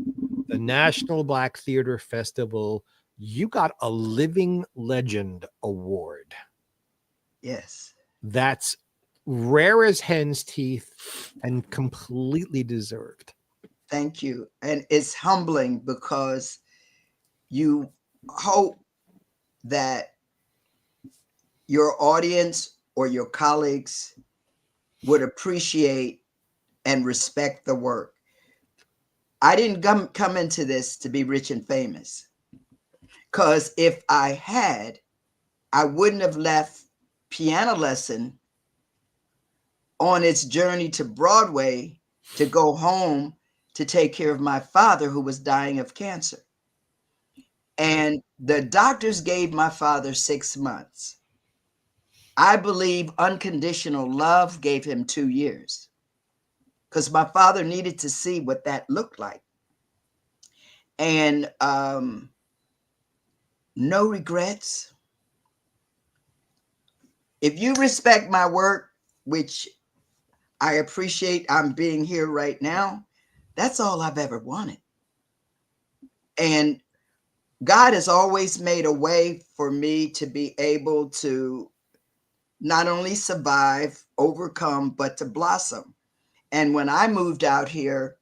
Speaker 6: The National Black Theater Festival, you got a Living Legend Award.
Speaker 5: Yes.
Speaker 6: That's rare as hen's teeth and completely deserved.
Speaker 5: Thank you. And it's humbling, because you hope that your audience or your colleagues would appreciate and respect the work. I didn't come into this to be rich and famous, because if I had, I wouldn't have left piano lesson on its journey to Broadway to go home to take care of my father, who was dying of cancer. And the doctors gave my father 6 months. I believe unconditional love gave him 2 years, because my father needed to see what that looked like. And no regrets. If you respect my work, which I appreciate, I'm being here right now, that's all I've ever wanted. And God has always made a way for me to be able to not only survive, overcome, but to blossom. And when I moved out here,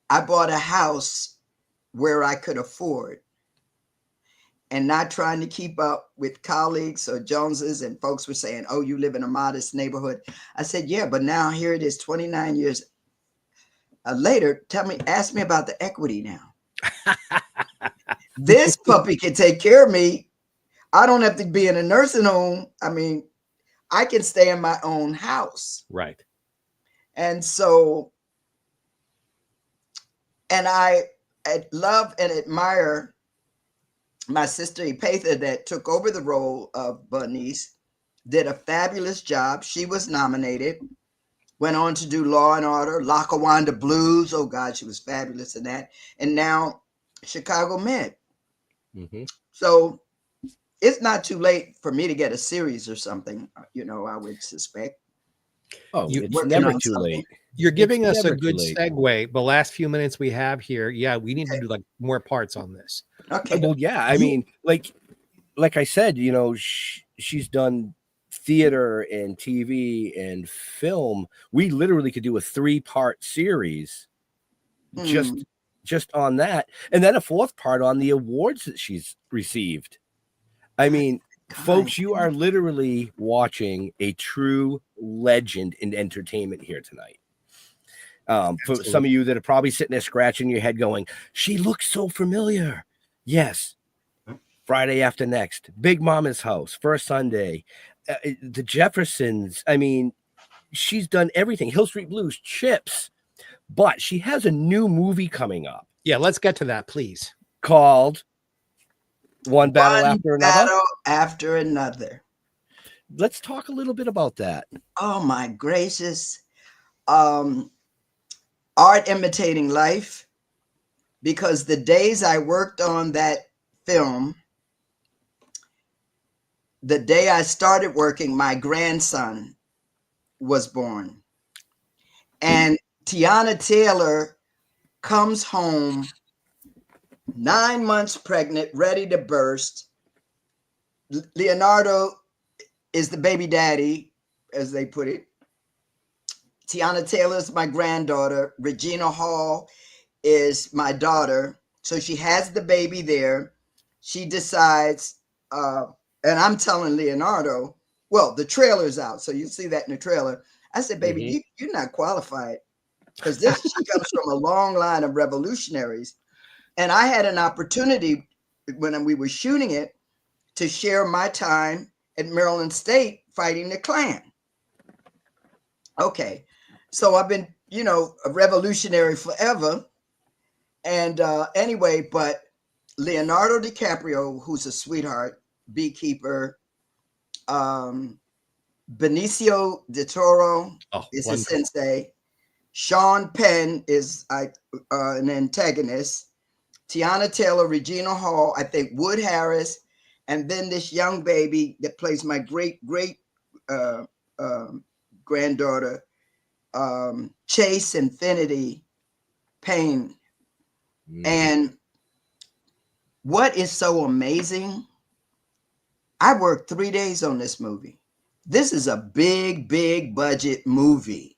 Speaker 5: I bought a house where I could afford, and not trying to keep up with colleagues or Joneses, and folks were saying, oh, you live in a modest neighborhood. I said, yeah, but now here it is 29 years later. Ask me about the equity now. This puppy can take care of me. I don't have to be in a nursing home. I mean, I can stay in my own house.
Speaker 6: Right.
Speaker 5: And so, and I love and admire my sister Epatha that took over the role of Bernice, did a fabulous job. She was nominated, went on to do Law and Order, Lackawanna Blues. Oh God, she was fabulous in that. And now Chicago Med.
Speaker 4: Mhm.
Speaker 5: So it's not too late for me to get a series or something, I would suspect.
Speaker 4: Oh,
Speaker 6: You-
Speaker 4: it's
Speaker 5: Working
Speaker 4: never
Speaker 5: on
Speaker 4: too
Speaker 5: something.
Speaker 4: late.
Speaker 6: You're giving
Speaker 4: It's
Speaker 6: us a
Speaker 4: never too
Speaker 6: good
Speaker 4: late.
Speaker 6: segue. The last few minutes we have here, yeah, we need to do like more parts on this.
Speaker 5: Okay.
Speaker 4: Well, yeah, I mean, like I said, she's done theater and TV and film. We literally could do a 3-part series just on that, and then a 4th part on the awards that she's received. I mean, folks, you are literally watching a true legend in entertainment here tonight. For some of you that are probably sitting there scratching your head going, she looks so familiar. Yes. Friday After Next, Big Mama's House, First Sunday, the Jeffersons. I mean, she's done everything. Hill Street Blues, Chips. But she has a new movie coming up
Speaker 6: Yeah, let's get to that, please.
Speaker 4: called One Battle
Speaker 5: One
Speaker 4: After Another.
Speaker 5: battle after another.
Speaker 4: Let's talk a little bit about that.
Speaker 5: Oh my gracious. Art imitating life, because the days I worked on that film, the day I started working, my grandson was born. And Tiana Taylor comes home 9 months pregnant, ready to burst. Leonardo is the baby daddy, as they put it. Tiana Taylor is my granddaughter. Regina Hall is my daughter. So she has the baby there. She decides, and I'm telling Leonardo, well, the trailer's out, so you see that in the trailer. I said, baby, you're not qualified, because she comes from a long line of revolutionaries. And I had an opportunity when we were shooting it to share my time at Maryland State fighting the Klan. Okay. So I've been, a revolutionary forever. And anyway, but Leonardo DiCaprio, who's a sweetheart, beekeeper, Benicio del Toro is a sensei. Sean Penn is an antagonist. Tiana Taylor, Regina Hall, I think Wood Harris, and then this young baby that plays my great granddaughter, Chase Infinity Payne. And what is so amazing, I worked 3 days on this movie. This is a big budget movie,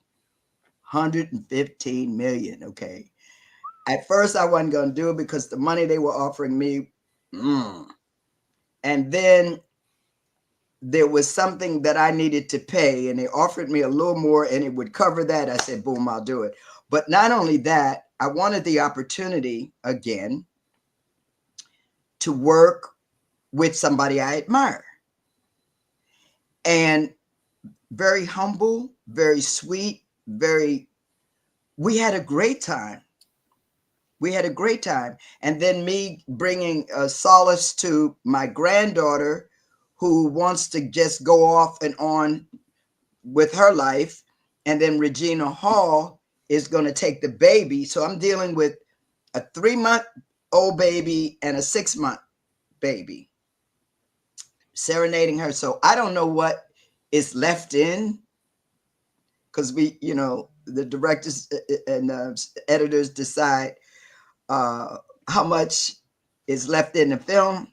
Speaker 5: 115 million. Okay. At first I wasn't going to do it because the money they were offering me. And then there was something that I needed to pay, and they offered me a little more and it would cover that. I said, boom, I'll do it. But not only that, I wanted the opportunity again to work with somebody I admire. And very humble, very sweet, we had a great time. And then me bringing solace to my granddaughter, who wants to just go off and on with her life. And then Regina Hall is going to take the baby. So I'm dealing with a 3-month-old baby and a 6-month baby, serenading her. So I don't know what is left in, because we, the directors and editors decide how much is left in the film.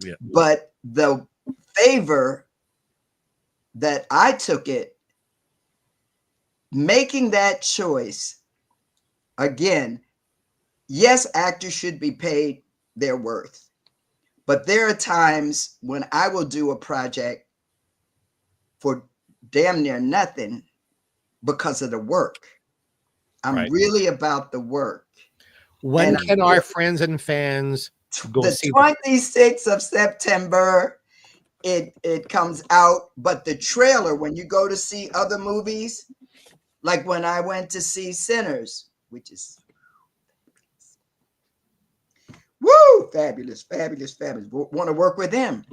Speaker 4: Yeah.
Speaker 5: But the favor that I took it, making that choice, again, yes, actors should be paid their worth. But there are times when I will do a project for damn near nothing because of the work. I'm really about the work.
Speaker 6: When can our friends and fans go
Speaker 5: the
Speaker 6: see
Speaker 5: 26th of September it comes out. But the trailer, when you go to see other movies, like when I went to see Sinners, which is woo, fabulous, fabulous, fabulous. Want to work with him,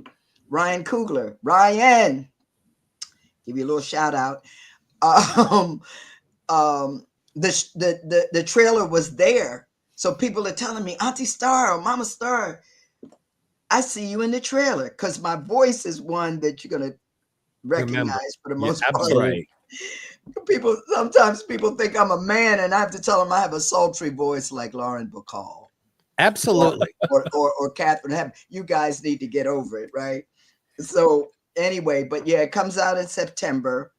Speaker 5: Ryan Coogler. Ryan, give you a little shout out. The trailer was there, so people are telling me, Auntie Star or Mama Star, I see you in the trailer, because my voice is one that you're gonna recognize for the most part.
Speaker 6: Absolutely.
Speaker 5: Sometimes people think I'm a man, and I have to tell them I have a sultry voice like Lauren Bacall.
Speaker 6: Absolutely.
Speaker 5: Or Catherine Hepburn. You guys need to get over it, right? So anyway, but yeah, it comes out in September.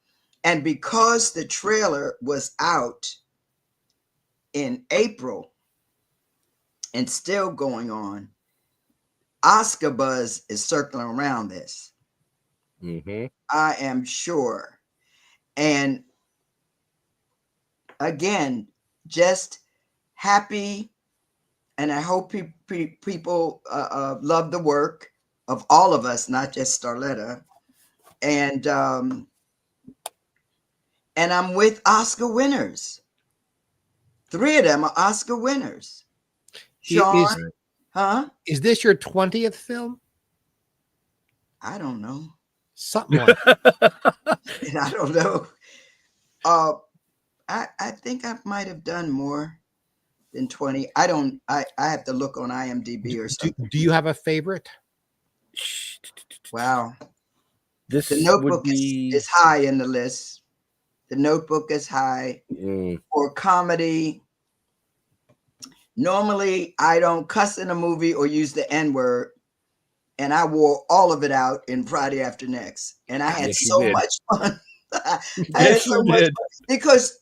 Speaker 5: And because the trailer was out in April and still going on, Oscar buzz is circling around this.
Speaker 4: Mm-hmm.
Speaker 5: I am sure. And again, just happy. And I hope people love the work of all of us, not just Starletta. And I'm with Oscar winners. 3 of them are Oscar winners. Sean,
Speaker 6: Is this your 20th film?
Speaker 5: I don't know.
Speaker 6: Something like that.
Speaker 5: And I don't know. I think I might have done more than 20. I have to look on IMDb or something.
Speaker 6: Do you have a favorite?
Speaker 5: Wow.
Speaker 4: This
Speaker 5: The Notebook
Speaker 4: would be
Speaker 5: is high in the list. The Notebook is high.
Speaker 4: Mm.
Speaker 5: For comedy. Normally, I don't cuss in a movie or use the N-word. And I wore all of it out in Friday After Next. And I had
Speaker 4: Yes, you
Speaker 5: so
Speaker 4: did.
Speaker 5: much fun. I had
Speaker 4: Yes,
Speaker 5: so
Speaker 4: you
Speaker 5: much
Speaker 4: did.
Speaker 5: fun. Because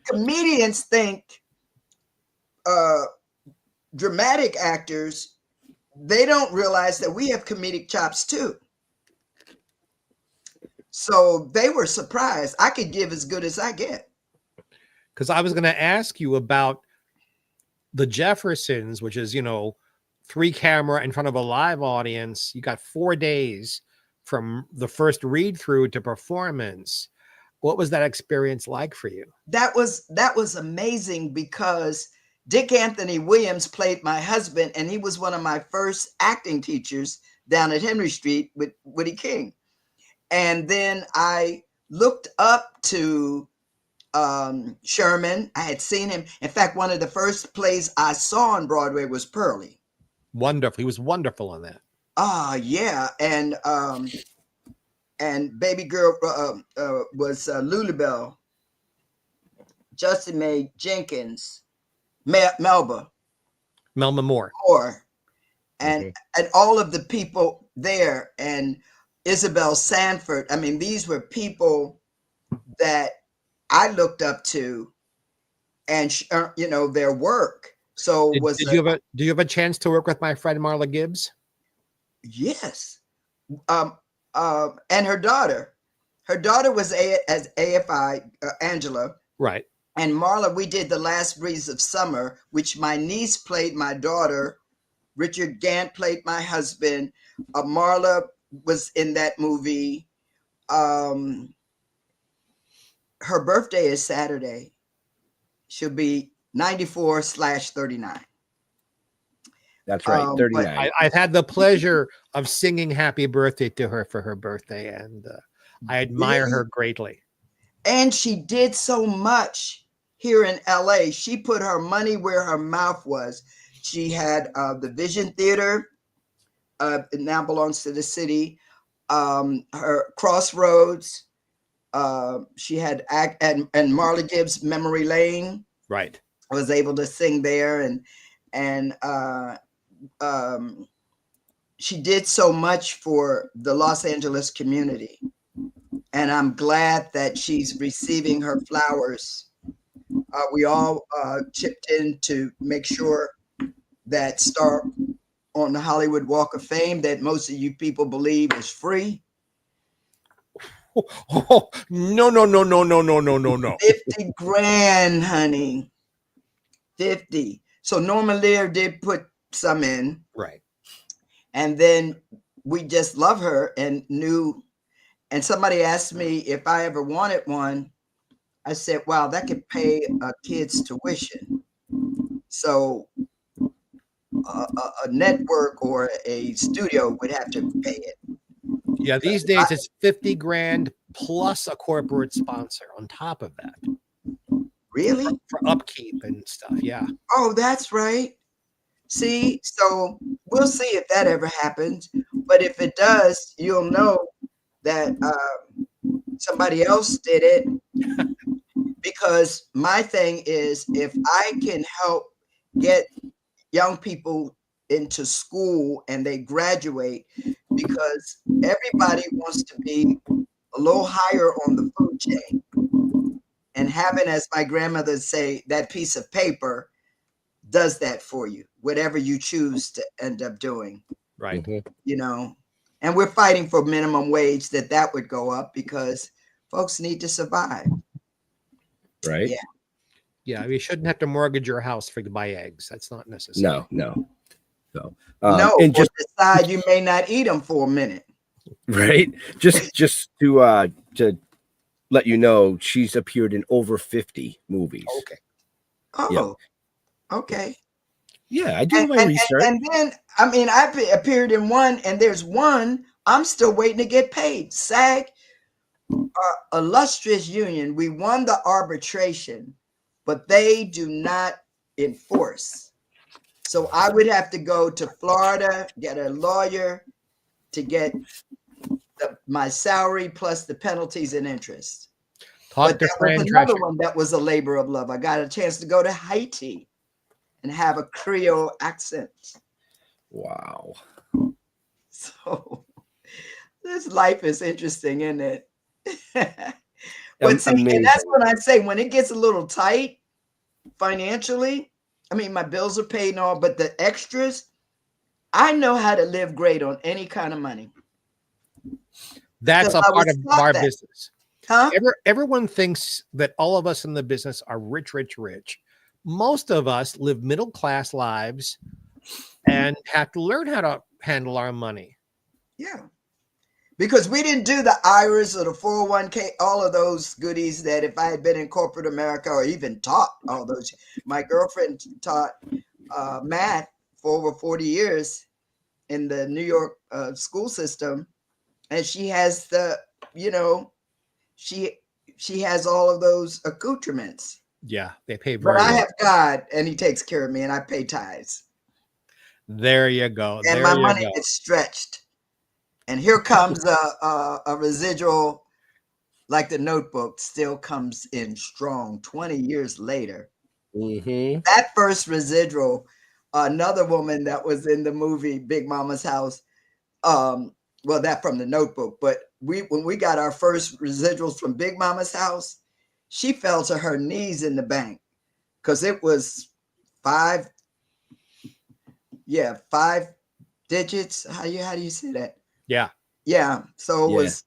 Speaker 5: comedians think dramatic actors, they don't realize that we have comedic chops too. So they were surprised. I could give as good as I get.
Speaker 6: Because I was going to ask you about the Jeffersons, which is, 3 camera in front of a live audience. You got 4 days from the first read through to performance. What was that experience like for you?
Speaker 5: That was amazing, because Dick Anthony Williams played my husband, and he was one of my first acting teachers down at Henry Street with Woody King. And then I looked up to Sherman. I had seen him. In fact, one of the first plays I saw on Broadway was Pearlie.
Speaker 6: Wonderful. He was wonderful on that.
Speaker 5: Yeah. And Baby Girl was Lulabelle, Justin May Jenkins, Melba
Speaker 6: Moore.
Speaker 5: And all of the people there, and Isabel Sanford. I mean, these were people that I looked up to, and their work. So
Speaker 6: do you have a chance to work with my friend Marla Gibbs?
Speaker 5: Yes. And her daughter was as AFI, Angela.
Speaker 6: Right.
Speaker 5: And Marla, we did The Last Breeze of Summer, which my niece played my daughter. Richard Gant played my husband. Marla was in that movie. Her birthday is Saturday. She'll be 94/39.
Speaker 4: That's right, 39.
Speaker 6: I've had the pleasure of singing happy birthday to her for her birthday, and I admire her greatly.
Speaker 5: And she did so much here in LA. She put her money where her mouth was. She had the Vision Theater. It now belongs to the city. Her Crossroads. She had and Marla Gibbs' Memory Lane.
Speaker 6: Right.
Speaker 5: I was able to sing there, and she did so much for the Los Angeles community. And I'm glad that she's receiving her flowers. We all chipped in to make sure that star on the Hollywood Walk of Fame that most of you people believe is free.
Speaker 6: Oh, no.
Speaker 5: 50 grand, honey. 50. So Norman Lear did put some in.
Speaker 6: Right.
Speaker 5: And then we just love her and knew. And somebody asked me if I ever wanted one. I said, wow, that could pay a kid's tuition. So a network or a studio would have to pay it.
Speaker 6: Yeah, these days it's 50 grand plus a corporate sponsor on top of that.
Speaker 5: Really?
Speaker 6: For upkeep and stuff. Yeah.
Speaker 5: Oh, that's right. See, so we'll see if that ever happens. But if it does, you'll know that somebody else did it. Because my thing is, if I can help get young people into school and they graduate, because everybody wants to be a little higher on the food chain. And having, as my grandmother say, that piece of paper does that for you, whatever you choose to end up doing.
Speaker 6: Right.
Speaker 5: You know, and we're fighting for minimum wage that would go up because folks need to survive.
Speaker 4: Right.
Speaker 5: Yeah.
Speaker 6: Yeah. You shouldn't have to mortgage your house to buy eggs. That's not necessary.
Speaker 4: No. So,
Speaker 5: No,
Speaker 4: and just
Speaker 5: decide you may not eat them for a minute.
Speaker 4: Right. Just to let you know, she's appeared in over 50 movies.
Speaker 6: Okay.
Speaker 5: Oh,
Speaker 4: Yeah.
Speaker 5: Okay.
Speaker 4: Yeah, I do my research.
Speaker 5: And then, I mean, I've appeared in one, and there's one I'm still waiting to get paid. SAG, illustrious union. We won the arbitration, but they do not enforce. So I would have to go to Florida, get a lawyer to get my salary plus the penalties and interest.
Speaker 6: Talk
Speaker 5: But
Speaker 6: to
Speaker 5: that
Speaker 6: Fran
Speaker 5: was another
Speaker 6: Drescher.
Speaker 5: one that was a labor of love. I got a chance to go to Haiti and have a Creole accent.
Speaker 4: Wow.
Speaker 5: So this life is interesting, isn't it? But see, and that's what I say, when it gets a little tight financially, I mean, my bills are paid and all, but the extras, I know how to live great on any kind of money.
Speaker 6: That's a part of our business.
Speaker 5: Huh?
Speaker 6: Everyone thinks that all of us in the business are rich. Most of us live middle-class lives and have to learn how to handle our money.
Speaker 5: Yeah. Because we didn't do the IRAs or the 401k, all of those goodies that if I had been in corporate America or even taught all those. My girlfriend taught math for over 40 years in the New York school system. And she has she has all of those accoutrements.
Speaker 6: Yeah, they pay very
Speaker 5: well. But I
Speaker 6: well.
Speaker 5: have God, and he takes care of me, and I pay tithes.
Speaker 6: There you go.
Speaker 5: And my money gets stretched. And here comes a residual, like The Notebook, still comes in strong 20 years later.
Speaker 4: Mm-hmm.
Speaker 5: That first residual, another woman that was in the movie Big Mama's House, well, that from The Notebook, but when we got our first residuals from Big Mama's House, she fell to her knees in the bank because it was 5 digits. How do you say that? Yeah. So it was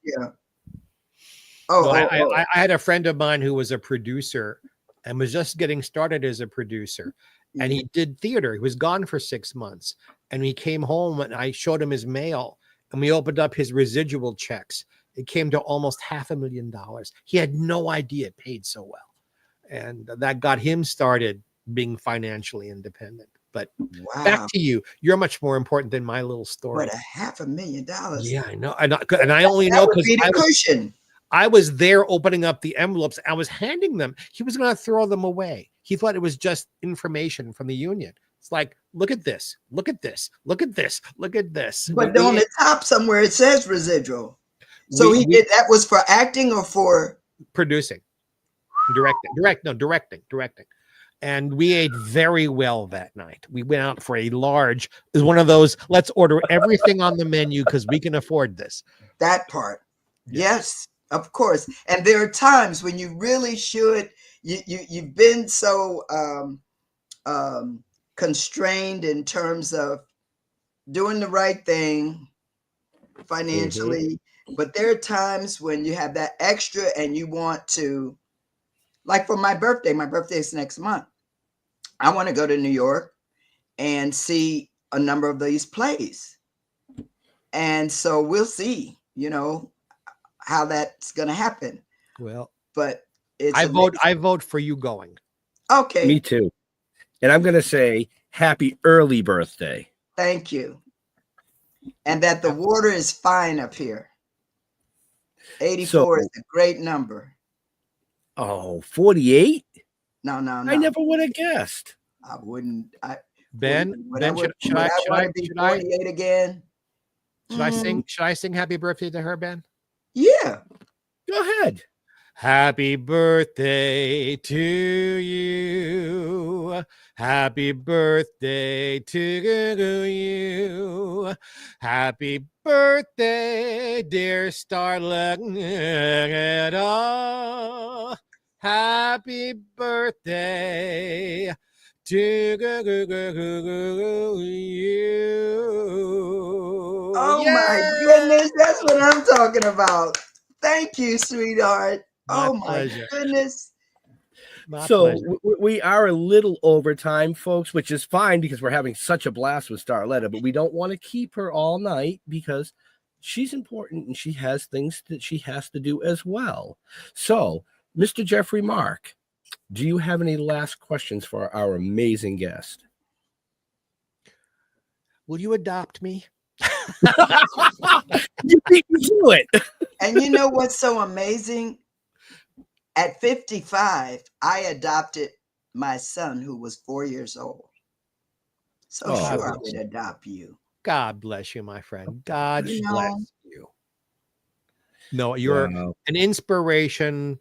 Speaker 6: I had a friend of mine who was a producer and was just getting started as a producer, and he did theater. He was gone for 6 months, and he came home and I showed him his mail, and we opened up his residual checks. It came to almost $500,000. He had no idea it paid so well, and that got him started being financially independent. But back to you. You're much more important than my little story.
Speaker 5: What, $500,000?
Speaker 6: Yeah, I know. And I only know because I was there opening up the envelopes. I was handing them. He was going to throw them away. He thought it was just information from the union. It's like, look at this. Look at this. Look at this. Look at this.
Speaker 5: But on the top somewhere it says residual. So he did that was for acting or for
Speaker 6: producing, directing. And we ate very well that night. We went out for it was one of those, let's order everything on the menu because we can afford this.
Speaker 5: That part. Yes, of course. And there are times when you really should, you've been so constrained in terms of doing the right thing financially. But there are times when you have that extra and you want to, like for my birthday is next month. I want to go to New York and see a number of these plays. And so we'll see, how that's going to happen.
Speaker 6: Well,
Speaker 5: But it's
Speaker 6: I vote for you going.
Speaker 5: Okay.
Speaker 4: Me too. And I'm going to say happy early birthday.
Speaker 5: Thank you. And that the water is fine up here. 84 is a great number.
Speaker 4: Oh, 48?
Speaker 5: No.
Speaker 4: I never would have guessed.
Speaker 5: I wouldn't.
Speaker 6: Ben, should
Speaker 5: I
Speaker 6: I
Speaker 5: want to be 48 again?
Speaker 6: Should I sing? Should I sing happy birthday to her, Ben?
Speaker 5: Yeah.
Speaker 4: Go ahead.
Speaker 6: Happy birthday to you. Happy birthday to you. Happy birthday, dear Starletta. Happy birthday to you.
Speaker 5: Oh my goodness, that's what I'm talking about. Thank you, sweetheart. My
Speaker 6: pleasure.
Speaker 5: Goodness.
Speaker 4: We are a little over time, folks, which is fine because we're having such a blast with Starletta, but we don't want to keep her all night because she's important and she has things that she has to do as well. So, Mr. Jeffrey Mark, do you have any last questions for our amazing guest?
Speaker 6: Will you adopt me?
Speaker 4: You beat me to it.
Speaker 5: And you know what's so amazing? At 55, I adopted my son who was 4 years old. So sure, I would adopt you.
Speaker 6: God bless you, my friend. God bless you. No, you're an inspiration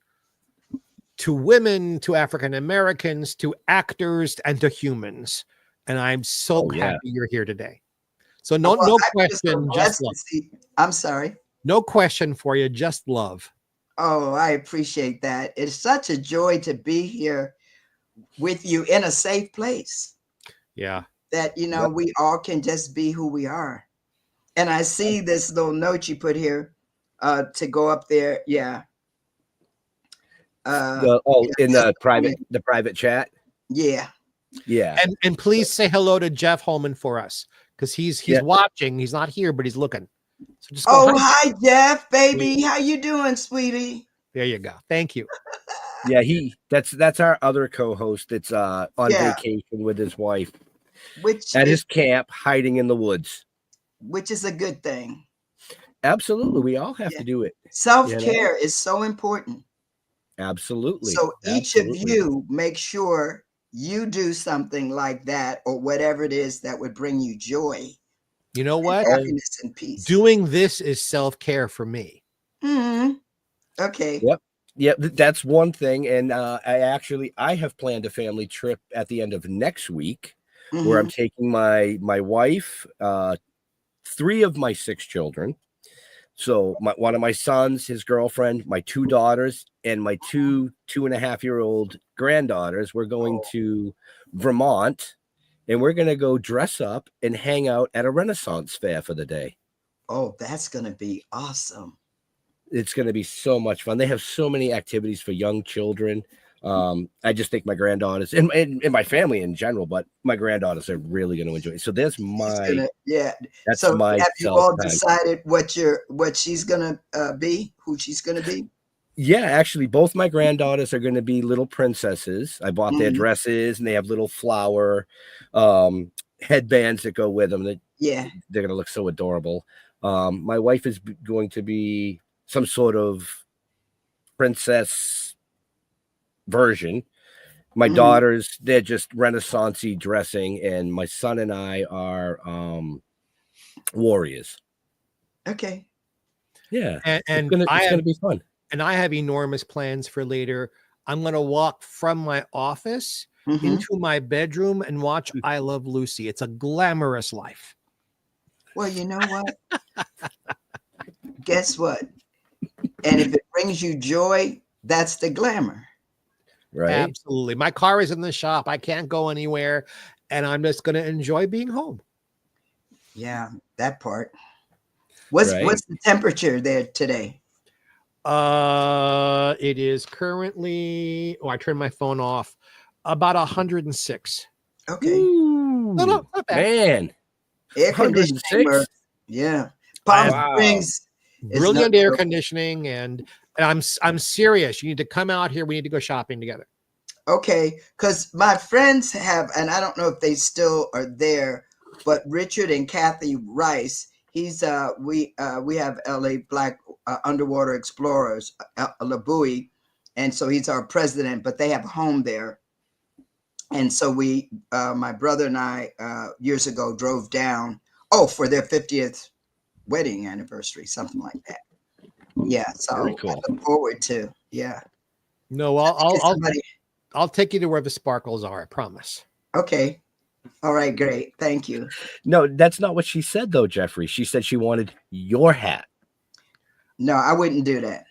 Speaker 6: to women, to African Americans, to actors, and to humans. And I'm so happy you're here today. So no question, just love.
Speaker 5: I'm sorry.
Speaker 6: No question for you, just love.
Speaker 5: Oh, I appreciate that. It's such a joy to be here with you in a safe place.
Speaker 6: Yeah.
Speaker 5: That, we all can just be who we are. And I see this little note you put here to go up there. Yeah.
Speaker 4: In the private chat.
Speaker 5: Yeah.
Speaker 4: Yeah.
Speaker 6: And please say hello to Jeff Holman for us because he's watching. He's not here, but he's looking. So just
Speaker 5: hi Jeff, baby. How you doing, sweetie?
Speaker 6: There you go. Thank you.
Speaker 4: Yeah, that's our other co-host that's on vacation with his wife. His camp, hiding in the woods.
Speaker 5: Which is a good thing.
Speaker 4: Absolutely. We all have to do it.
Speaker 5: Self-care is so important.
Speaker 4: Absolutely.
Speaker 5: So each of you make sure you do something like that or whatever it is that would bring you joy.
Speaker 6: You know what?
Speaker 5: Happiness and peace.
Speaker 6: Doing this is self-care for me.
Speaker 5: Mm-hmm. Okay.
Speaker 4: Yep. That's one thing. And I have planned a family trip at the end of next week where I'm taking my wife, 3 of my 6 children. So one of my sons, his girlfriend, my 2 daughters, and my 2.5-year-old granddaughters. We're going to Vermont, and we're going to go dress up and hang out at a Renaissance fair for the day.
Speaker 5: Oh, that's going to be awesome.
Speaker 4: It's going to be so much fun. They have so many activities for young children. I just think my granddaughters and my family in general, but my granddaughters are really going to enjoy it. So there's that's
Speaker 5: so
Speaker 4: my
Speaker 5: have you all decided what she's going to be, who she's going to be?
Speaker 4: Yeah, actually, both my granddaughters are going to be little princesses. I bought their dresses, and they have little flower headbands that go with them. They're going to look so adorable. My wife is going to be some sort of princess version. My daughters, they're just Renaissance-y dressing, and my son and I are warriors.
Speaker 5: Okay.
Speaker 4: Yeah,
Speaker 6: and
Speaker 4: it's going to be fun.
Speaker 6: And I have enormous plans for later. I'm going to walk from my office into my bedroom and watch I Love Lucy. It's a glamorous life.
Speaker 5: Well, you know what? Guess what? And if it brings you joy, that's the glamour.
Speaker 4: Right.
Speaker 6: Absolutely. My car is in the shop. I can't go anywhere. And I'm just going to enjoy being home.
Speaker 5: Yeah, that part. What's the temperature there today?
Speaker 6: It is currently, I turned my phone off, about 106.
Speaker 5: Okay.
Speaker 4: Ooh,
Speaker 6: no, not bad.
Speaker 4: Man.
Speaker 5: Air conditioning works. Yeah. Palm
Speaker 4: Wow.
Speaker 5: Springs is
Speaker 6: Brilliant
Speaker 5: no
Speaker 6: air
Speaker 5: joke.
Speaker 6: conditioning, and I'm serious. You need to come out here. We need to go shopping together.
Speaker 5: Okay, because my friends have, and I don't know if they still are there, but Richard and Kathy Rice. He's we have LA Black Underwater Explorers, LaBuie, and so he's our president. But they have a home there, and so we, my brother and I, years ago drove down. Oh, for their 50th wedding anniversary, something like that. Yeah, so
Speaker 4: Very
Speaker 5: I
Speaker 4: cool.
Speaker 5: look forward to. Yeah,
Speaker 6: No, I'll take you to where the sparkles are. I promise.
Speaker 5: Okay. All right, great. Thank you.
Speaker 4: No, that's not what she said, though, Jeffrey. She said she wanted your hat.
Speaker 5: No, I wouldn't do that.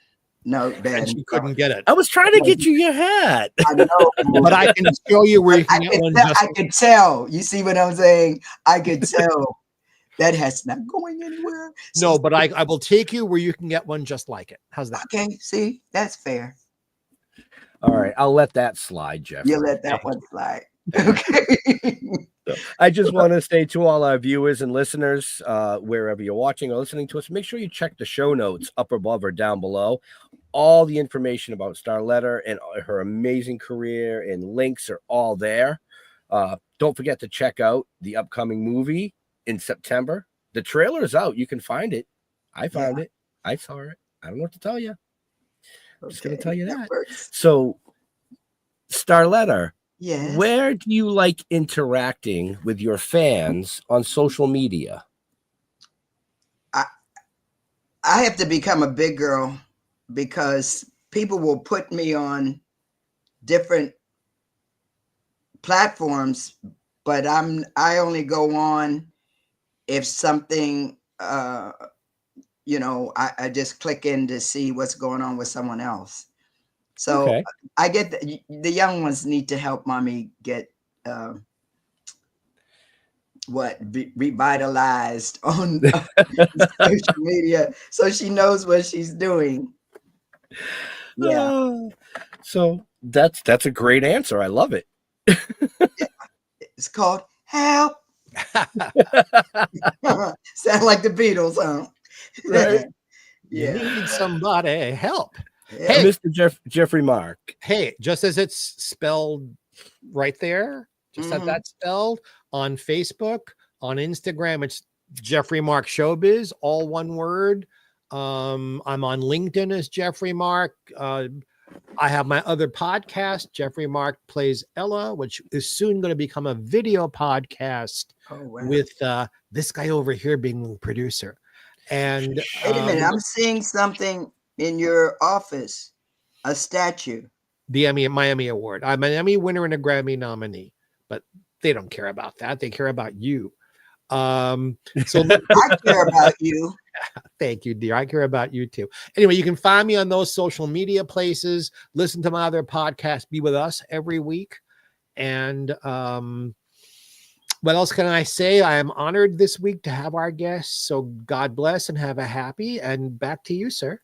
Speaker 5: No, Ben.
Speaker 6: And she couldn't get it.
Speaker 4: I was trying to get you your hat.
Speaker 5: I know.
Speaker 6: But I can show you where you can get one.
Speaker 5: I could tell. You see what I'm saying? I could tell. That has not going anywhere.
Speaker 6: No, but I will take you where you can get one just like it. How's that?
Speaker 5: Okay, see, that's fair.
Speaker 4: All right, I'll let that slide, Jeffrey.
Speaker 5: You let that one slide. Okay.
Speaker 4: I just want to say to all our viewers and listeners, wherever you're watching or listening to us, make sure you check the show notes up above or down below. All the information about Starletta and her amazing career and links are all there. Don't forget to check out the upcoming movie in September. The trailer is out. You can find it. I found it. I saw it. I don't know what to tell you. I'm just going to tell you that. So, Starletta,
Speaker 5: yes.
Speaker 4: Where do you like interacting with your fans on social media?
Speaker 5: I have to become a big girl because people will put me on different platforms, but I only go on if something I just click in to see what's going on with someone else. So
Speaker 4: Okay.
Speaker 5: I get the young ones need to help mommy get revitalized on social media so she knows what she's doing. Yeah.
Speaker 4: So that's a great answer. I love it.
Speaker 5: It's called Help. Sound like the Beatles, huh?
Speaker 4: Right.
Speaker 6: You need somebody help.
Speaker 5: Yeah.
Speaker 6: Hey,
Speaker 4: Mr. Jeffrey Mark.
Speaker 6: Hey, just as it's spelled right there, just have that spelled on Facebook, on Instagram, it's Jeffrey Mark Showbiz, all one word. I'm on LinkedIn as Jeffrey Mark. I have my other podcast, Jeffrey Mark Plays Ella, which is soon going to become a video podcast with this guy over here being the producer. And
Speaker 5: wait a minute, I'm seeing something in your office, a statue.
Speaker 6: The Miami Award. I'm an Emmy winner and a Grammy nominee, but they don't care about that. They care about you. So
Speaker 5: I care about you.
Speaker 6: Thank you, dear. I care about you too. Anyway, you can find me on those social media places. Listen to my other podcast, Be With Us, every week. And what else can I say? I am honored this week to have our guests. So God bless and have a happy. And back to you, sir.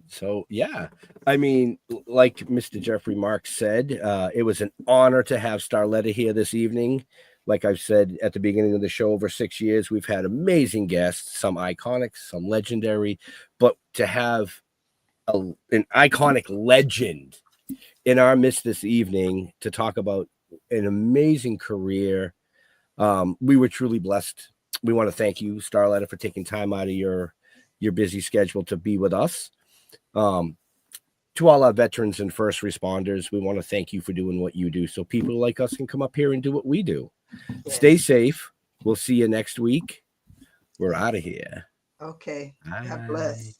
Speaker 4: So, yeah, I mean, like Mr. Jeffrey Mark said, it was an honor to have Starletta here this evening. Like I've said at the beginning of the show, over 6 years, we've had amazing guests, some iconic, some legendary, but to have an iconic legend in our midst this evening to talk about an amazing career, we were truly blessed. We want to thank you, Starletta, for taking time out of your busy schedule to be with us. To all our veterans and first responders, we want to thank you for doing what you do so people like us can come up here and do what we do. Yeah. Stay safe. We'll see you next week. We're out of here.
Speaker 5: Okay.
Speaker 4: Bye.
Speaker 5: God bless.